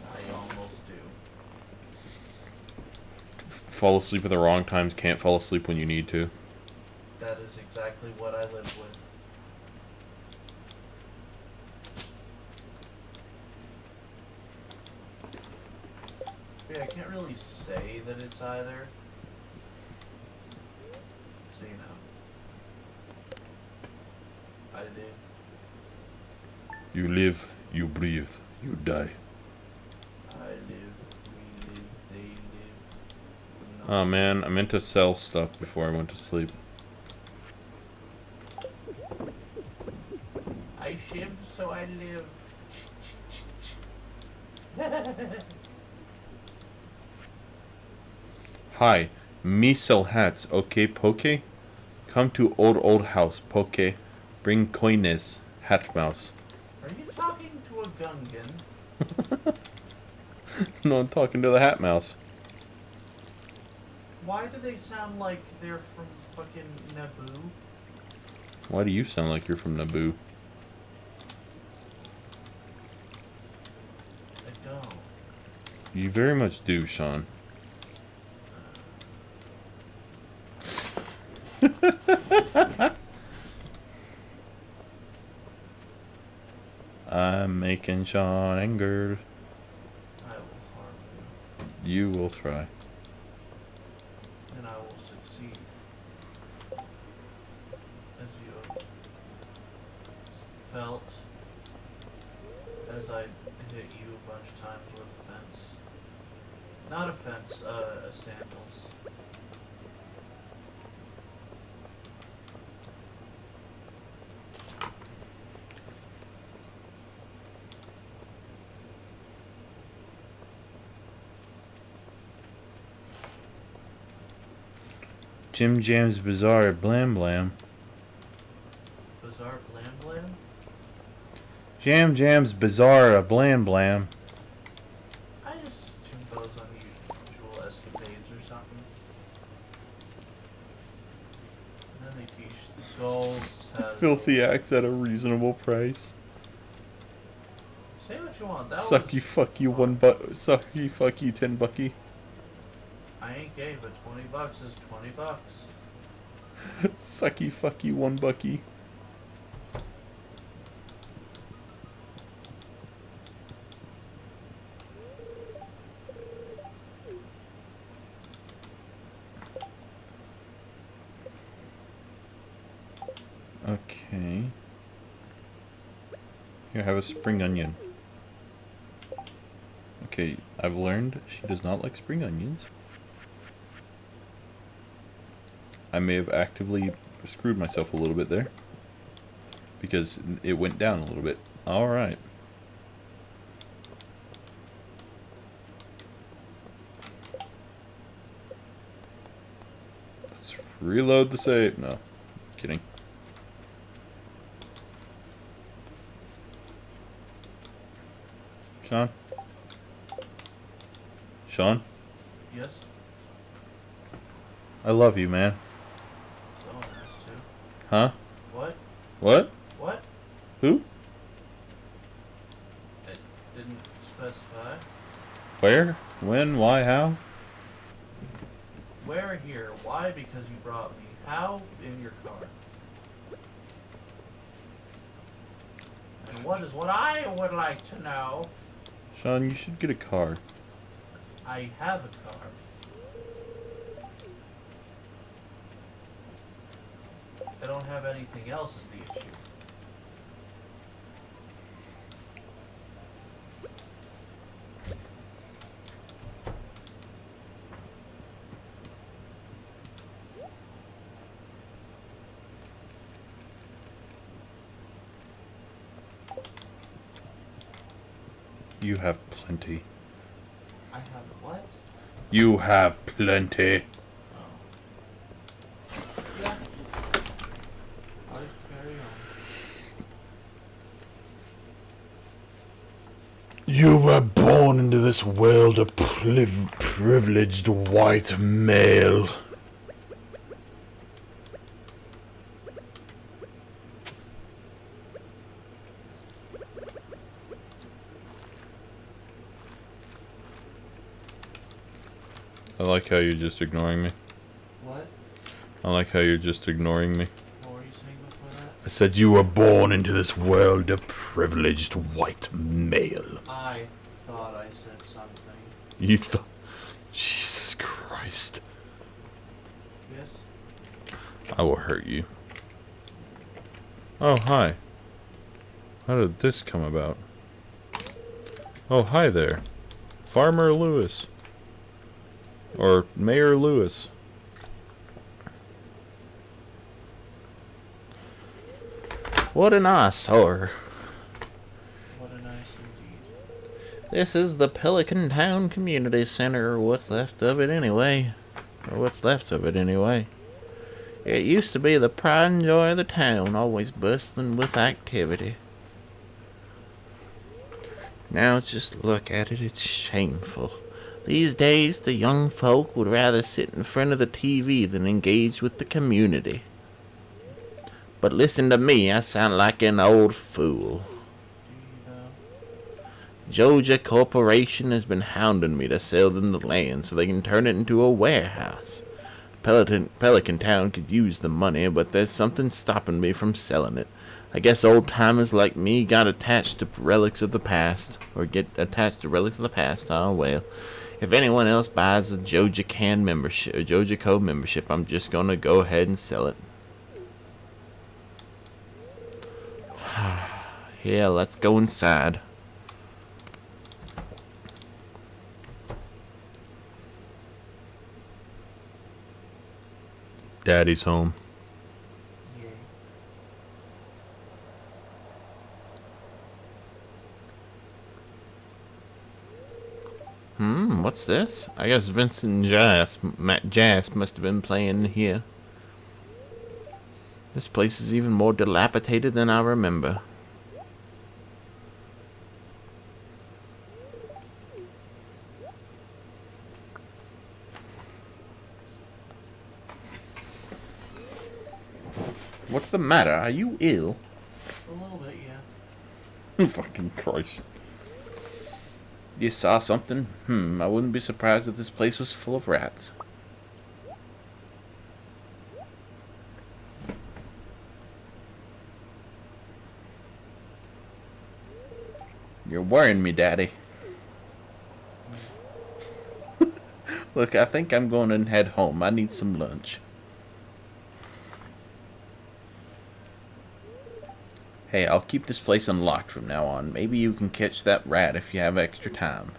I almost do. Fall asleep at the wrong times, can't fall asleep when you need to. That is exactly what I live with. Yeah, I can't really say that it's either. So, you know. I live. You live, you breathe, you die. I live. We live. They live. Oh man, I meant to sell stuff before I went to sleep. I shiv, so I live. Hi, me sell hats, okay, poke? Come to old house, poke. Bring coines, hat mouse. Are you talking to a Gungan? No, I'm talking to the hat mouse. Why do they sound like they're from fucking Naboo? Why do you sound like you're from Naboo? I don't. You very much do, Sean. I'm making Sean angered. I will harm You will try. you, and I will succeed. As you have felt as I hit you a bunch of times with a fence. Not a fence, sandals. Jim Jam's Bizarre Blam Blam. Bizarre Blam Blam? Jam Jam's Bizarre Blam Blam. I just assumed those unusual escapades or something. And then they teach the ghosts how to... Filthy acts at a reasonable price. Say what you want. That Sucky was fuck you fun. sucky fuck you 10 bucky. I ain't gay, but $20 is $20. Sucky fuck you 1 bucky. Okay. Here, have a spring onion. Okay, I've learned she does not like spring onions. I may have actively screwed myself a little bit there. Because it went down a little bit. Alright. Let's reload the save. No, kidding. Sean? Sean? Yes? I love you, man. Someone has to. Huh? What? What? Who? It didn't specify. Where? When? Why? How? Where here? Why? Because you brought me. How? In your car. And what is what I would like to know? Sean, you should get a car. I have a car. I don't have anything else is the issue. You have plenty. I have what? You have plenty. Yeah. I'll carry on. You were born into this world a privileged white male. I like how you're just ignoring me. What? I like how you're just ignoring me. What were you saying before that? I said you were born into this world a privileged white male. I thought I said something. You thought... Jesus Christ. Yes? I will hurt you. Oh, hi. How did this come about? Oh, hi there. Farmer Lewis. Or Mayor Lewis. What an eyesore. What a nice indeed. This is the Pelican Town Community Center, or what's left of it anyway. It used to be the pride and joy of the town, always bustling with activity. Now just look at it, it's shameful. These days, the young folk would rather sit in front of the TV than engage with the community. But listen to me, I sound like an old fool. Do you know? Georgia Corporation has been hounding me to sell them the land so they can turn it into a warehouse. Pelican Town could use the money, but there's something stopping me from selling it. I guess old-timers like me got attached to relics of the past. Or get attached to relics of the past, oh well. If anyone else buys a Georgia Co membership, I'm just gonna go ahead and sell it. Yeah, let's go inside. Daddy's home. Yay. What's this? I guess Vincent Jass must have been playing here. This place is even more dilapidated than I remember. What's the matter? Are you ill? A little bit, yeah. Fucking Christ. You saw something? I wouldn't be surprised if this place was full of rats. You're worrying me, Daddy. Look, I think I'm going to head home. I need some lunch. Hey, I'll keep this place unlocked from now on. Maybe you can catch that rat if you have extra time.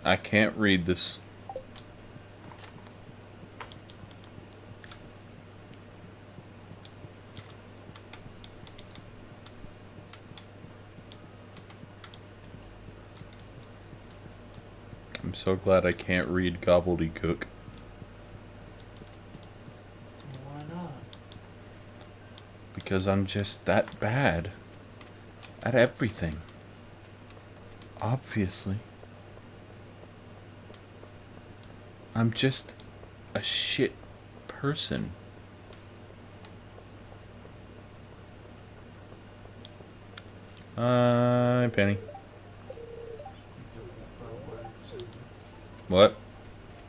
I can't read this. I'm so glad I can't read gobbledygook. Why not? Because I'm just that bad at everything. Obviously. I'm just a shit person. Penny. What?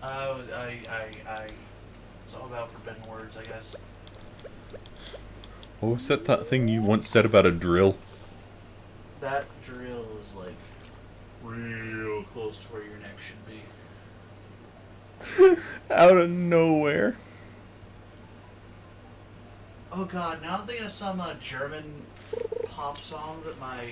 It's all about forbidden words, I guess. What was that thing you once said about a drill? That drill is like real close to where your neck should be. Out of nowhere. Oh god, now I'm thinking of some German pop song that my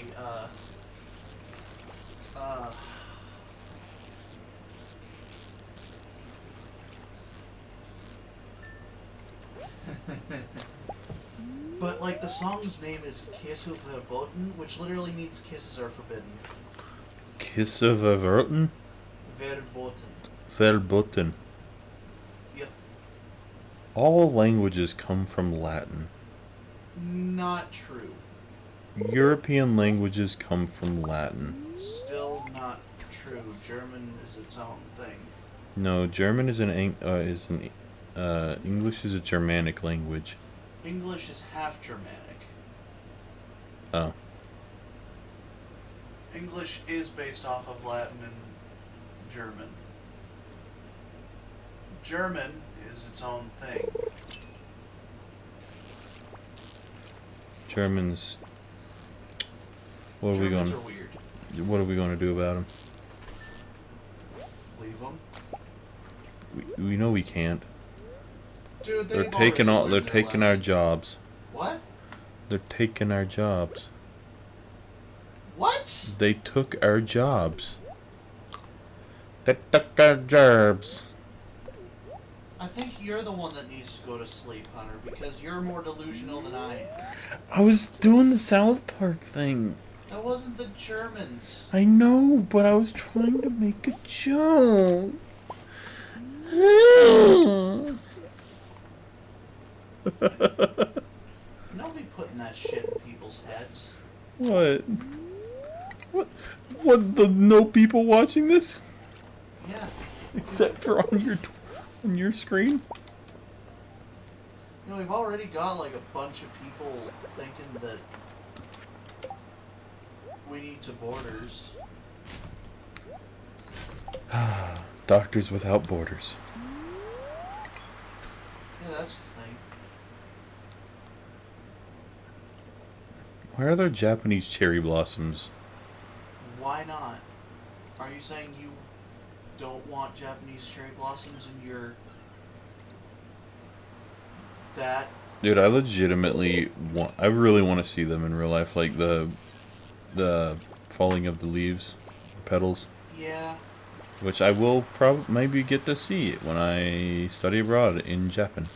but like the song's name is Kiss of Verboten, which literally means kisses are forbidden. Kiss of a Verboten? Verboten. Verboten. Yep. All languages come from Latin. Not true. European languages come from Latin. Still not true. German is its own thing. No, German is English is a Germanic language. English is half Germanic. Oh. English is based off of Latin and German. German is its own thing. Germans. What are we Germans going? are weird. What are we going to do about them? Leave them. We know we can't. Dude, They're taking all. They're taking our jobs. What? They're taking our jobs. What? They took our jobs. They took our jobs. I think you're the one that needs to go to sleep, Hunter, because you're more delusional than I am. I was doing the South Park thing. That wasn't the Germans. I know, but I was trying to make a joke. Don't be putting that shit in people's heads. What? What? The no people watching this? Yeah. Except for on your screen? You know, we've already got like a bunch of people thinking that we need to borders. Doctors Without Borders. Yeah, that's the thing. Why are there Japanese cherry blossoms? Why not? Are you saying you don't want Japanese cherry blossoms in your... that? Dude, I legitimately want. I really want to see them in real life, like the falling of the leaves, petals. Yeah. Which I will maybe get to see when I study abroad in Japan.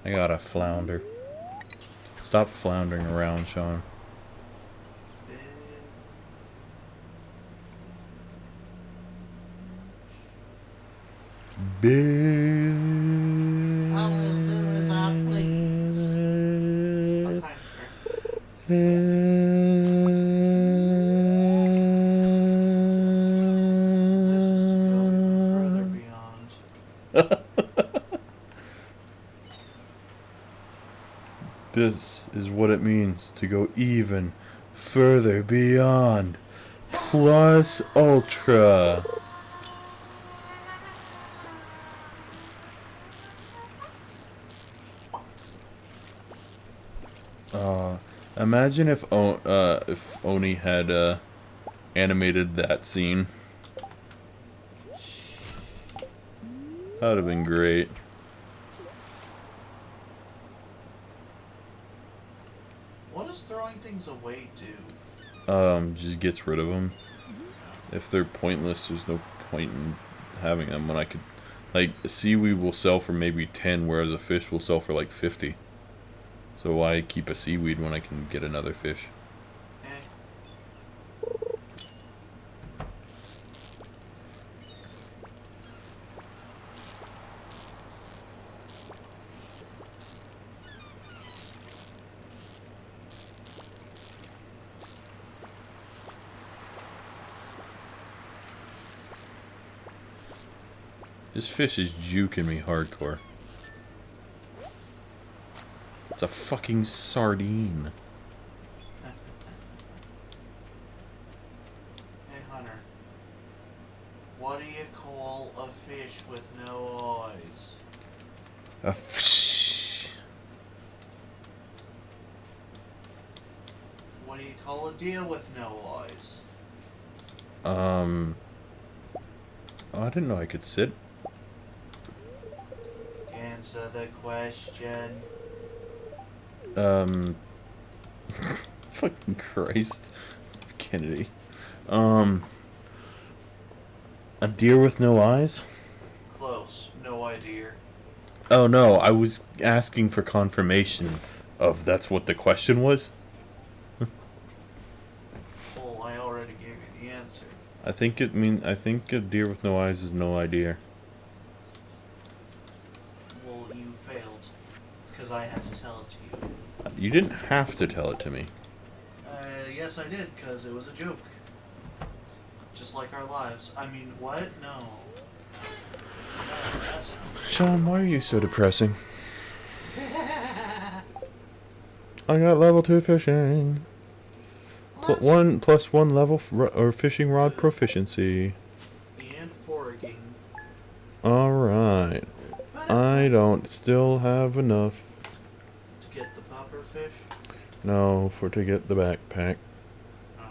I gotta flounder. Stop floundering around, Sean. Bill. How will do as I please. Okay. This is to go even further beyond. This is what it means to go even further beyond. Plus Ultra. Imagine if Oni had animated that scene. That would have been great. What does throwing things away do? Just gets rid of them. If they're pointless, there's no point in having them when I could Like, seaweed will sell for maybe 10, whereas a fish will sell for like 50. So why keep a seaweed when I can get another fish? Eh. This fish is juking me hardcore. It's a fucking sardine. Hey, Hunter. What do you call a fish with no eyes? A fish. What do you call a deer with no eyes? Oh, I didn't know I could sit. Answer the question. Fucking Christ. Kennedy. A deer with no eyes? Close. No idea. Oh no, I was asking for confirmation of that's what the question was. Well, I already gave you the answer. I think a deer with no eyes is no idea. Well, you failed. Because I had to tell it to you. You didn't have to tell it to me. Yes, I did, because it was a joke. Just like our lives. I mean, what? No. No, that's not. Sean, why are you so depressing? I got level 2 fishing. What? Plus one level or fishing rod proficiency. And foraging. Alright. I don't still have enough. To get the popper fish? No, to get the backpack. Oh.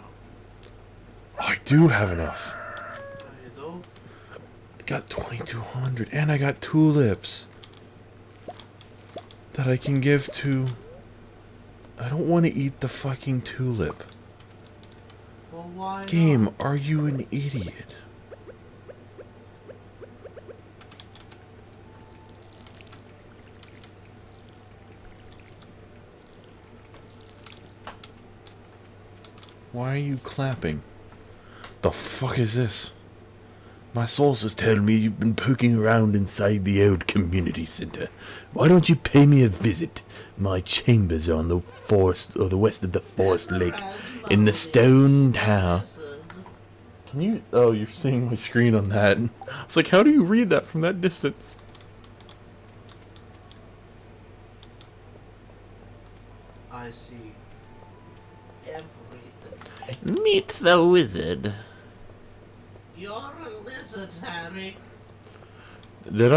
I do have enough. I though? I got 2,200 and I got tulips. That I can give to... I don't want to eat the fucking tulip. Well, why Game, not? are you an idiot? Why are you clapping? The fuck is this? My sources tell me you've been poking around inside the old community center. Why don't you pay me a visit? My chambers are on the forest, or the west of the forest lake, in the stone tower. Can you? Oh, you're seeing my screen on that. It's like, how do you read that from that distance? I see. Everything. Meet the wizard. You're a lizard, Harry. Did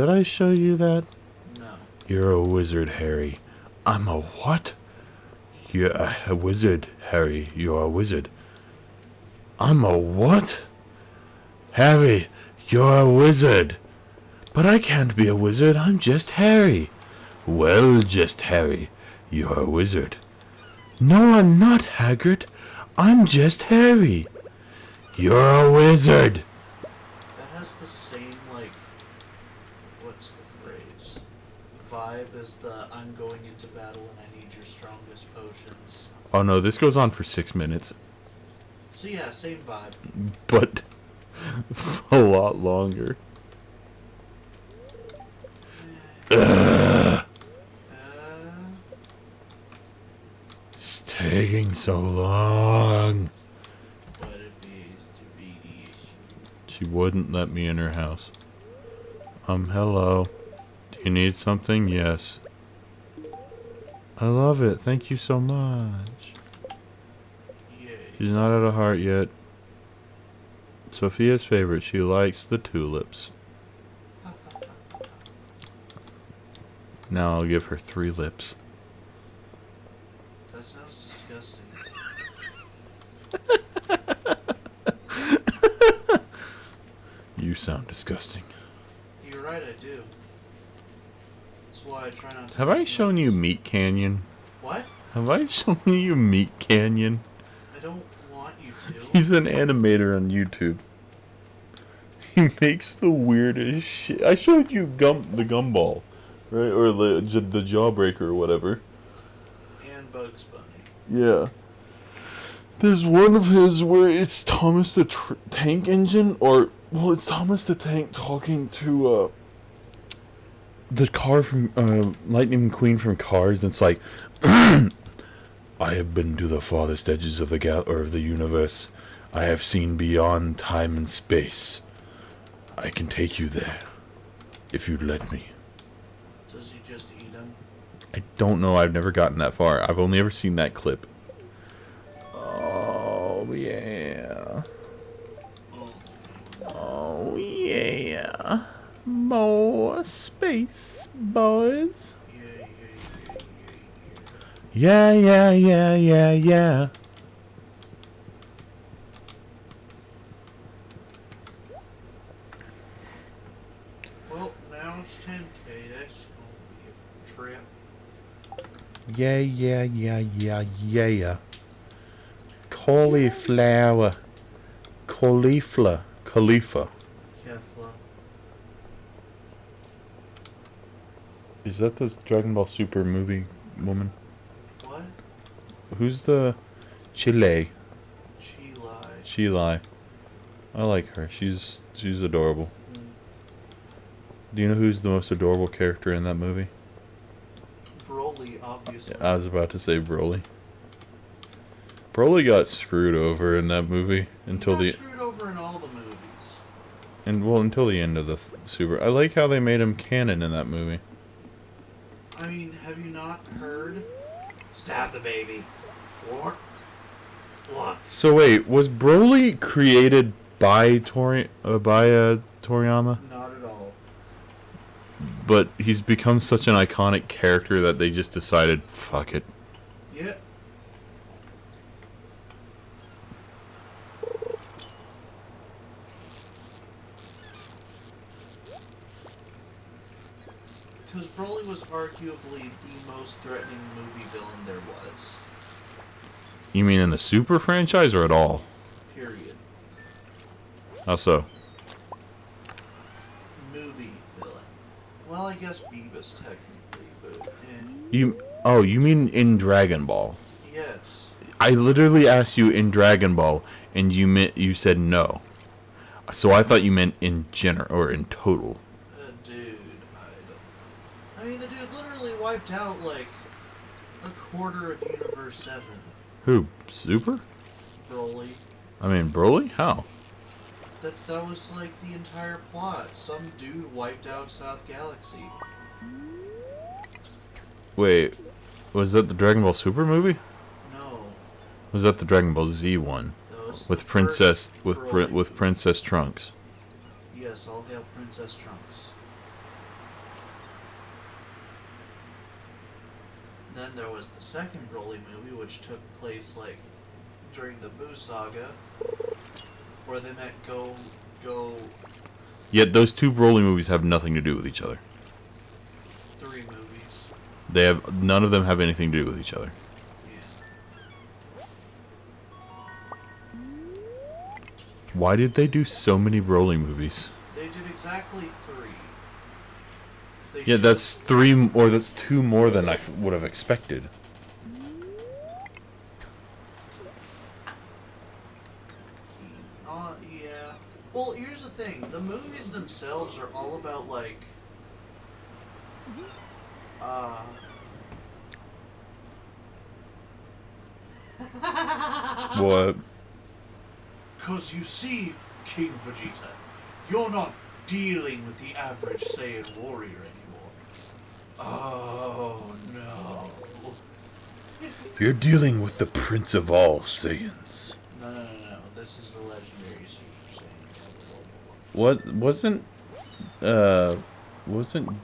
I show you that? No. You're a wizard, Harry. I'm a what? You're a wizard, Harry. You're a wizard. I'm a what? Harry, you're a wizard. But I can't be a wizard. I'm just Harry. Well, just Harry. You're a wizard. No, I'm not, Hagrid. I'm just Harry. You're a wizard. That has the same, like, what's the phrase? Vibe as the I'm going into battle and I need your strongest potions. Oh no, this goes on for 6 minutes. So yeah, same vibe. But a lot longer. It's taking so long. But it pays to be the issue. She wouldn't let me in her house. Hello. Do you need something? Yes. I love it. Thank you so much. Yay. She's not out of heart yet. Sophia's favorite. She likes the tulips. Now I'll give her 3 lips. That sounds disgusting. You sound disgusting. You're right, I do. That's why I try not to. Have I shown you Meat Canyon? What? Have I shown you Meat Canyon? I don't want you to. He's an animator on YouTube. He makes the weirdest shit. I showed you the gumball, right? Or the jawbreaker or whatever. And Bugs Bunny. Yeah. There's one of his where it's Thomas the Tank Engine, or well, it's Thomas the Tank talking to the car from Lightning McQueen from Cars, and it's like, I have been to the farthest edges of the universe. I have seen beyond time and space. I can take you there, if you'd let me. Does he just eat him? I don't know. I've never gotten that far. I've only ever seen that clip. Oh yeah. Oh yeah. More space, boys. Yeah, yeah, yeah, yeah, yeah. Well, now it's 10K. That's gonna be a trip. Yeah, yeah, yeah, yeah, yeah. Cauliflower. Caulifla. Khalifa. Kefla. Is that the Dragon Ball Super movie woman? What? Who's the Chile? Chilai. Chile. I like her. She's adorable. Mm. Do you know who's the most adorable character in that movie? Broly, obviously. I was about to say Broly. Broly got screwed over in that movie until He got screwed over in all the movies. until the end of the Super. I like how they made him canon in that movie. I mean, have you not heard? Stab the baby. Or what? So wait, was Broly created by Toriyama? Not at all. But he's become such an iconic character that they just decided, fuck it. Yeah. Because Broly was arguably the most threatening movie villain there was. You mean in the Super franchise or at all? Period. How so? Movie villain. Well, I guess Beavis technically, but You mean in Dragon Ball? yes. I literally asked you in Dragon Ball, and you said no. So I thought you meant in general or in total. Dude, I mean, the dude literally wiped out like a quarter of Universe 7. Who? Super? Broly. I mean Broly? How? That was like the entire plot. Some dude wiped out South Galaxy. Wait, was that the Dragon Ball Super movie? No. Was that the Dragon Ball Z one That was with the Princess first with Broly with movie. Princess Trunks? Yes, all hail Princess Trunks. Then there was the second Broly movie, which took place like during the Boo Saga, where they met Go. Yet those two Broly movies have nothing to do with each other. 3 movies. None of them have anything to do with each other. Yeah. Why did they do so many Broly movies? They did exactly 3. They Yeah, should- that's 3 or that's 2 more than I would have expected. Yeah. Well, here's the thing. The movies themselves are all about, like, What? Because you see, King Vegeta, you're not dealing with the average Saiyan warrior anymore. Oh, no. You're dealing with the Prince of all Saiyans. No. This is the legendary Super Saiyan. What wasn't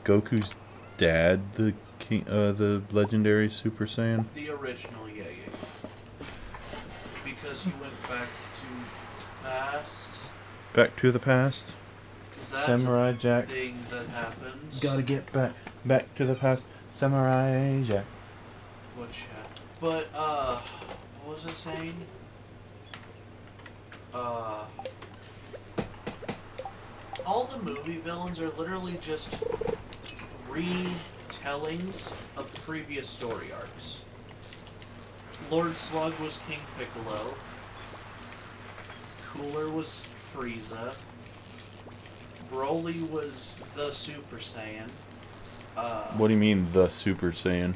Goku's dad the king, the legendary Super Saiyan? The original, yeah. Because he went back to past. Back to the past. 'Cause that's Samurai a Jack. thing that happens. Gotta get back to the past. Samurai Jack. Which, but, what was it saying? all the movie villains are literally just retellings of previous story arcs. Lord Slug was King Piccolo. Cooler was Frieza. Broly was the Super Saiyan. What do you mean, the Super Saiyan?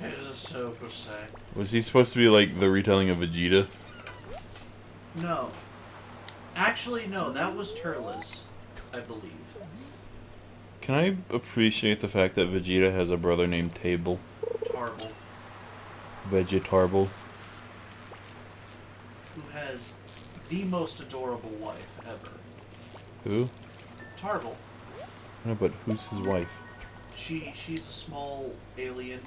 He's a Super Saiyan. Was he supposed to be like the retelling of Vegeta? No. Actually, no, that was Turles, I believe. Can I appreciate the fact that Vegeta has a brother named Table? Tarble. Vegetarble. Who has the most adorable wife ever. Who? Tarble. No, but who's his wife? She's a small alien.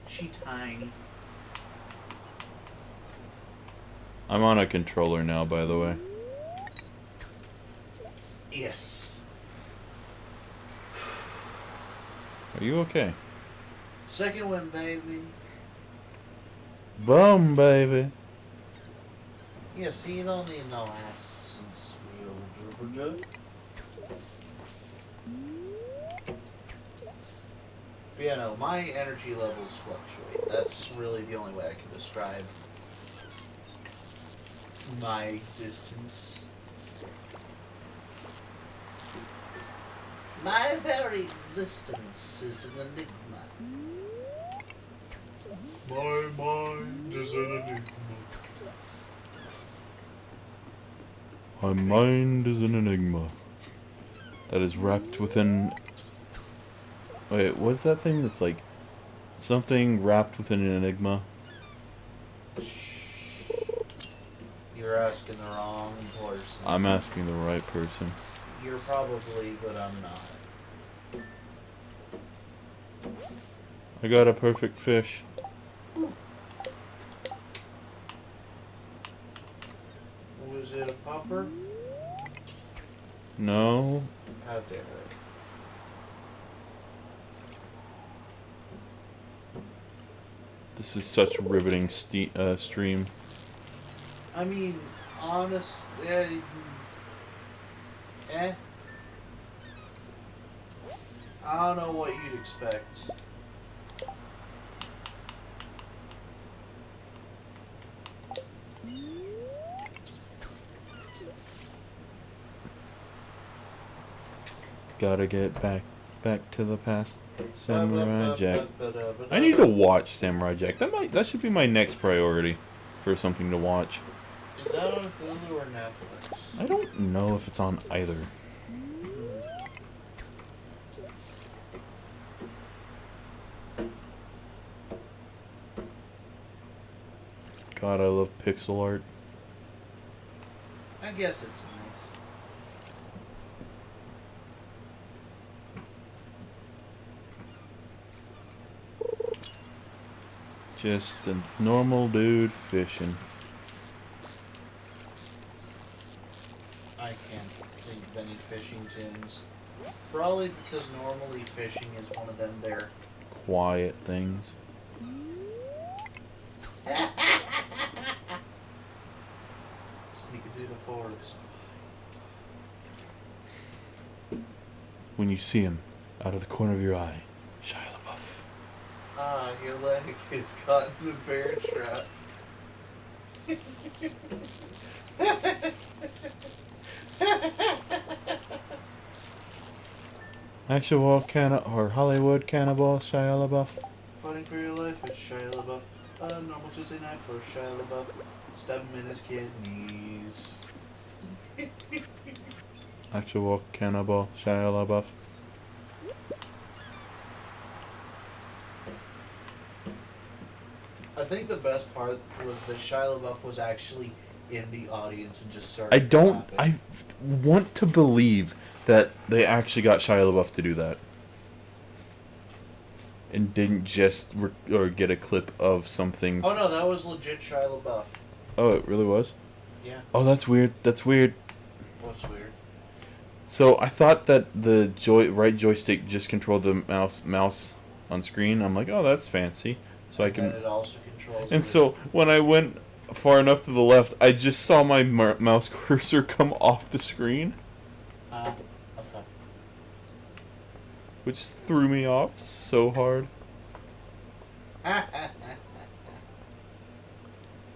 She tiny. I'm on a controller now, by the way. Yes. Are you okay? Second one, baby. Boom, baby. Yeah, see, you don't need no accents, real dribble. But yeah, no, my energy levels fluctuate. That's really the only way I can describe my existence. My very existence is an enigma. My mind is an enigma. My mind is an enigma that is wrapped within... Wait, what's that thing that's like... Something wrapped within an enigma? You're asking the wrong person. I'm asking the right person. You're probably, but I'm not. I got a perfect fish. Was it a popper? No. How dare it? This is such riveting stream. I mean, honest, I don't know what you'd expect. Gotta get back to the past. Samurai Jack. I need to watch Samurai Jack. That should be my next priority for something to watch. Is that on Hulu or Netflix? I don't know if it's on either. God, I love pixel art. I guess it's nice. Just a normal dude fishing. I can't think of any fishing tunes. Probably because normally fishing is one of them there. Quiet things. Sneaking through the forest. When you see him out of the corner of your eye, Shia LaBeouf. Ah, your leg is caught in the bear trap. Actual Hollywood cannibal Shia LaBeouf. Fighting for your life with Shia LaBeouf. A normal Tuesday night for Shia LaBeouf. Stab him in his kidneys. Actual cannibal Shia LaBeouf. I think the best part was that Shia LaBeouf was actually in the audience and just started. I don't. laughing. I want to believe that they actually got Shia LaBeouf to do that, and didn't just or get a clip of something. Oh no, that was legit Shia LaBeouf. Oh, it really was. Yeah. Oh, that's weird. That's weird. What's weird? So I thought that the right joystick just controlled the mouse on screen. I'm like, oh, that's fancy. So I And can. then it also controls. And the- so when I went far enough to the left. I just saw my mouse cursor come off the screen, Okay. which threw me off so hard.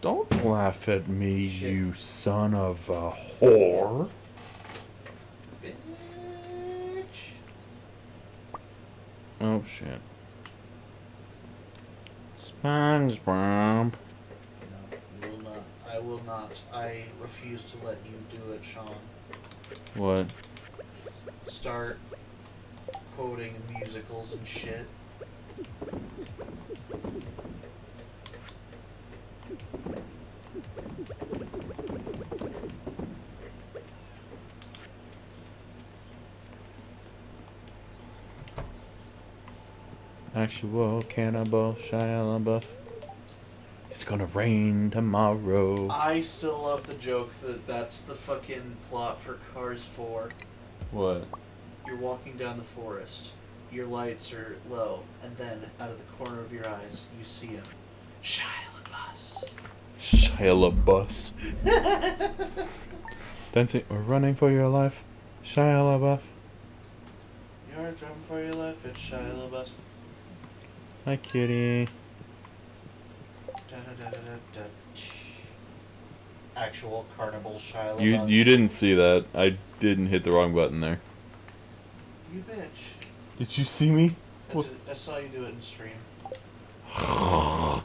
Don't laugh at me, Shit. you son of a whore. Bitch. Oh shit. SpongeBob. No, you will not. I will not. I refuse to let you do it, Sean. What? Start quoting musicals and shit. Actual cannibal Shia LaBeouf. It's gonna rain tomorrow. I still love the joke that that's the fucking plot for Cars 4. What? You're walking down the forest. Your lights are low, and then out of the corner of your eyes, you see him. Shia LaBeouf. Shia LaBeouf. Dancing or running for your life. Shia LaBeouf. You're jumping for your life, it's Shia LaBeouf. Hi, kitty. Da-da-da-da-da-da. Actual carnival Shia You LaBeouf. didn't see that. I didn't hit the wrong button there. You bitch. Did you see me? I saw you do it in stream. How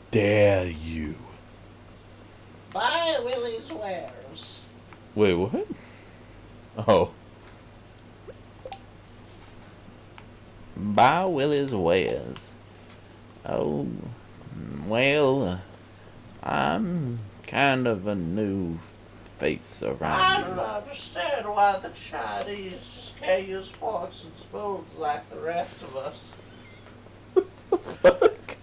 dare you? Buy Willie's wares. Wait, what? Oh. Buy Willie's wares. Oh, well, I'm kind of a new face I around don't here. understand why the Chinese can't use forks and spoons like the rest of us. Fuck.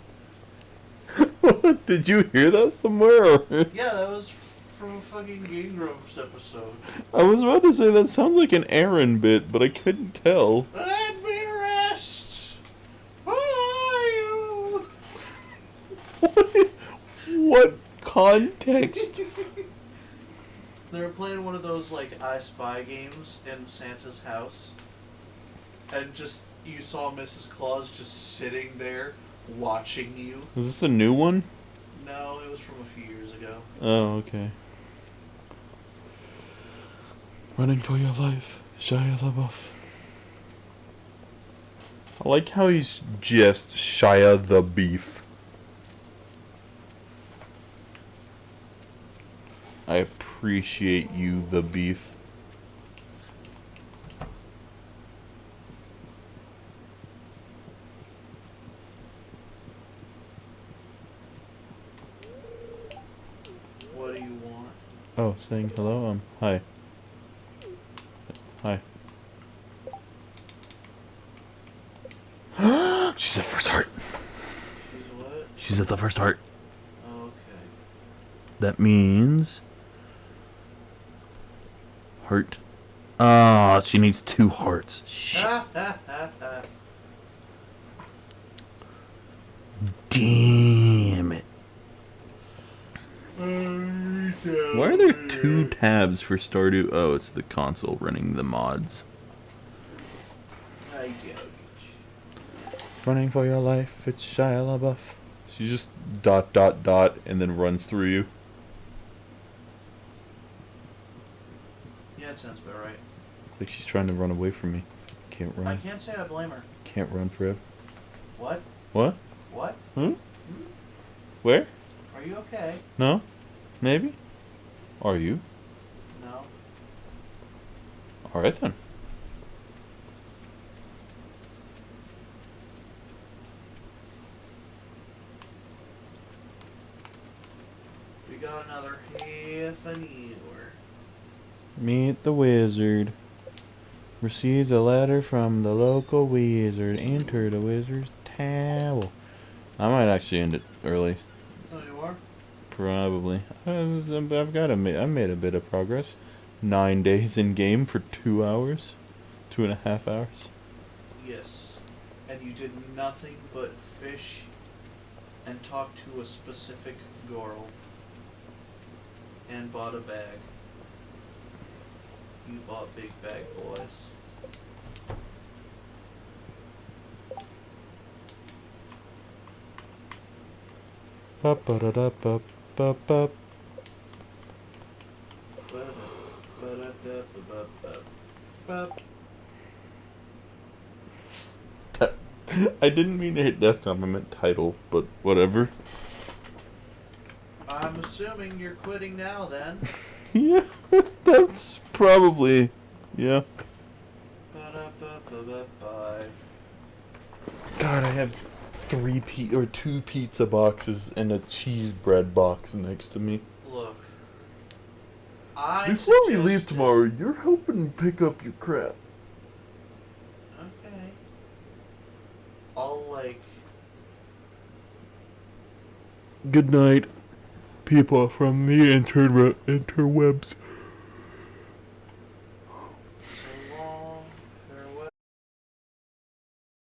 Did you hear that somewhere? Or? Yeah, that was from a fucking Game Grumps episode. I was about to say that sounds like an Aaron bit, but I couldn't tell. Let me rest. Who are you? What context? They were playing one of those like I Spy games in Santa's house, and just you saw Mrs. Claus just sitting there watching you. Is this a new one? No, it was from a few years ago. Oh, okay. Running for your life, Shia LaBeouf. I like how he's just Shia the Beef. I appreciate you, the beef. What do you want? Oh, saying hello? Hi. Hi. She's at first heart. She's what? She's at the first heart. Okay. That means... Heart. Ah, she needs 2 hearts. Shit. Damn it. Why are there 2 tabs for Stardew? Oh, it's the console running the mods. I get it. Running for your life, it's Shia LaBeouf. She just ... and then runs through you. Yeah, it sounds about right. It's like she's trying to run away from me. Can't I run. can't say I blame her. Can't run forever. What? What? What? Where? Are you okay? No? Maybe? Are you? No. Alright then. We got another half an hour. Meet the wizard. Receive the letter from the local wizard. Enter the wizard's towel. I might actually end it early. Oh, you are? Probably. I've got I made a bit of progress. 9 days in game for 2 hours. 2.5 hours. Yes. And you did nothing but fish and talked to a specific girl and bought a bag. You bought big bag, boys. Ba-ba-da-da-ba-ba-ba. I didn't mean to hit desktop, I meant title, but whatever. I'm assuming you're quitting now, then. Yeah, that's probably, yeah. Ba-da-ba-ba-ba-bye. God, I have two pizza boxes and a cheese bread box next to me. Look. I Before we leave suggested- tomorrow, you're helping pick up your crap. Okay. I'll, like... Good night, people from the interwebs.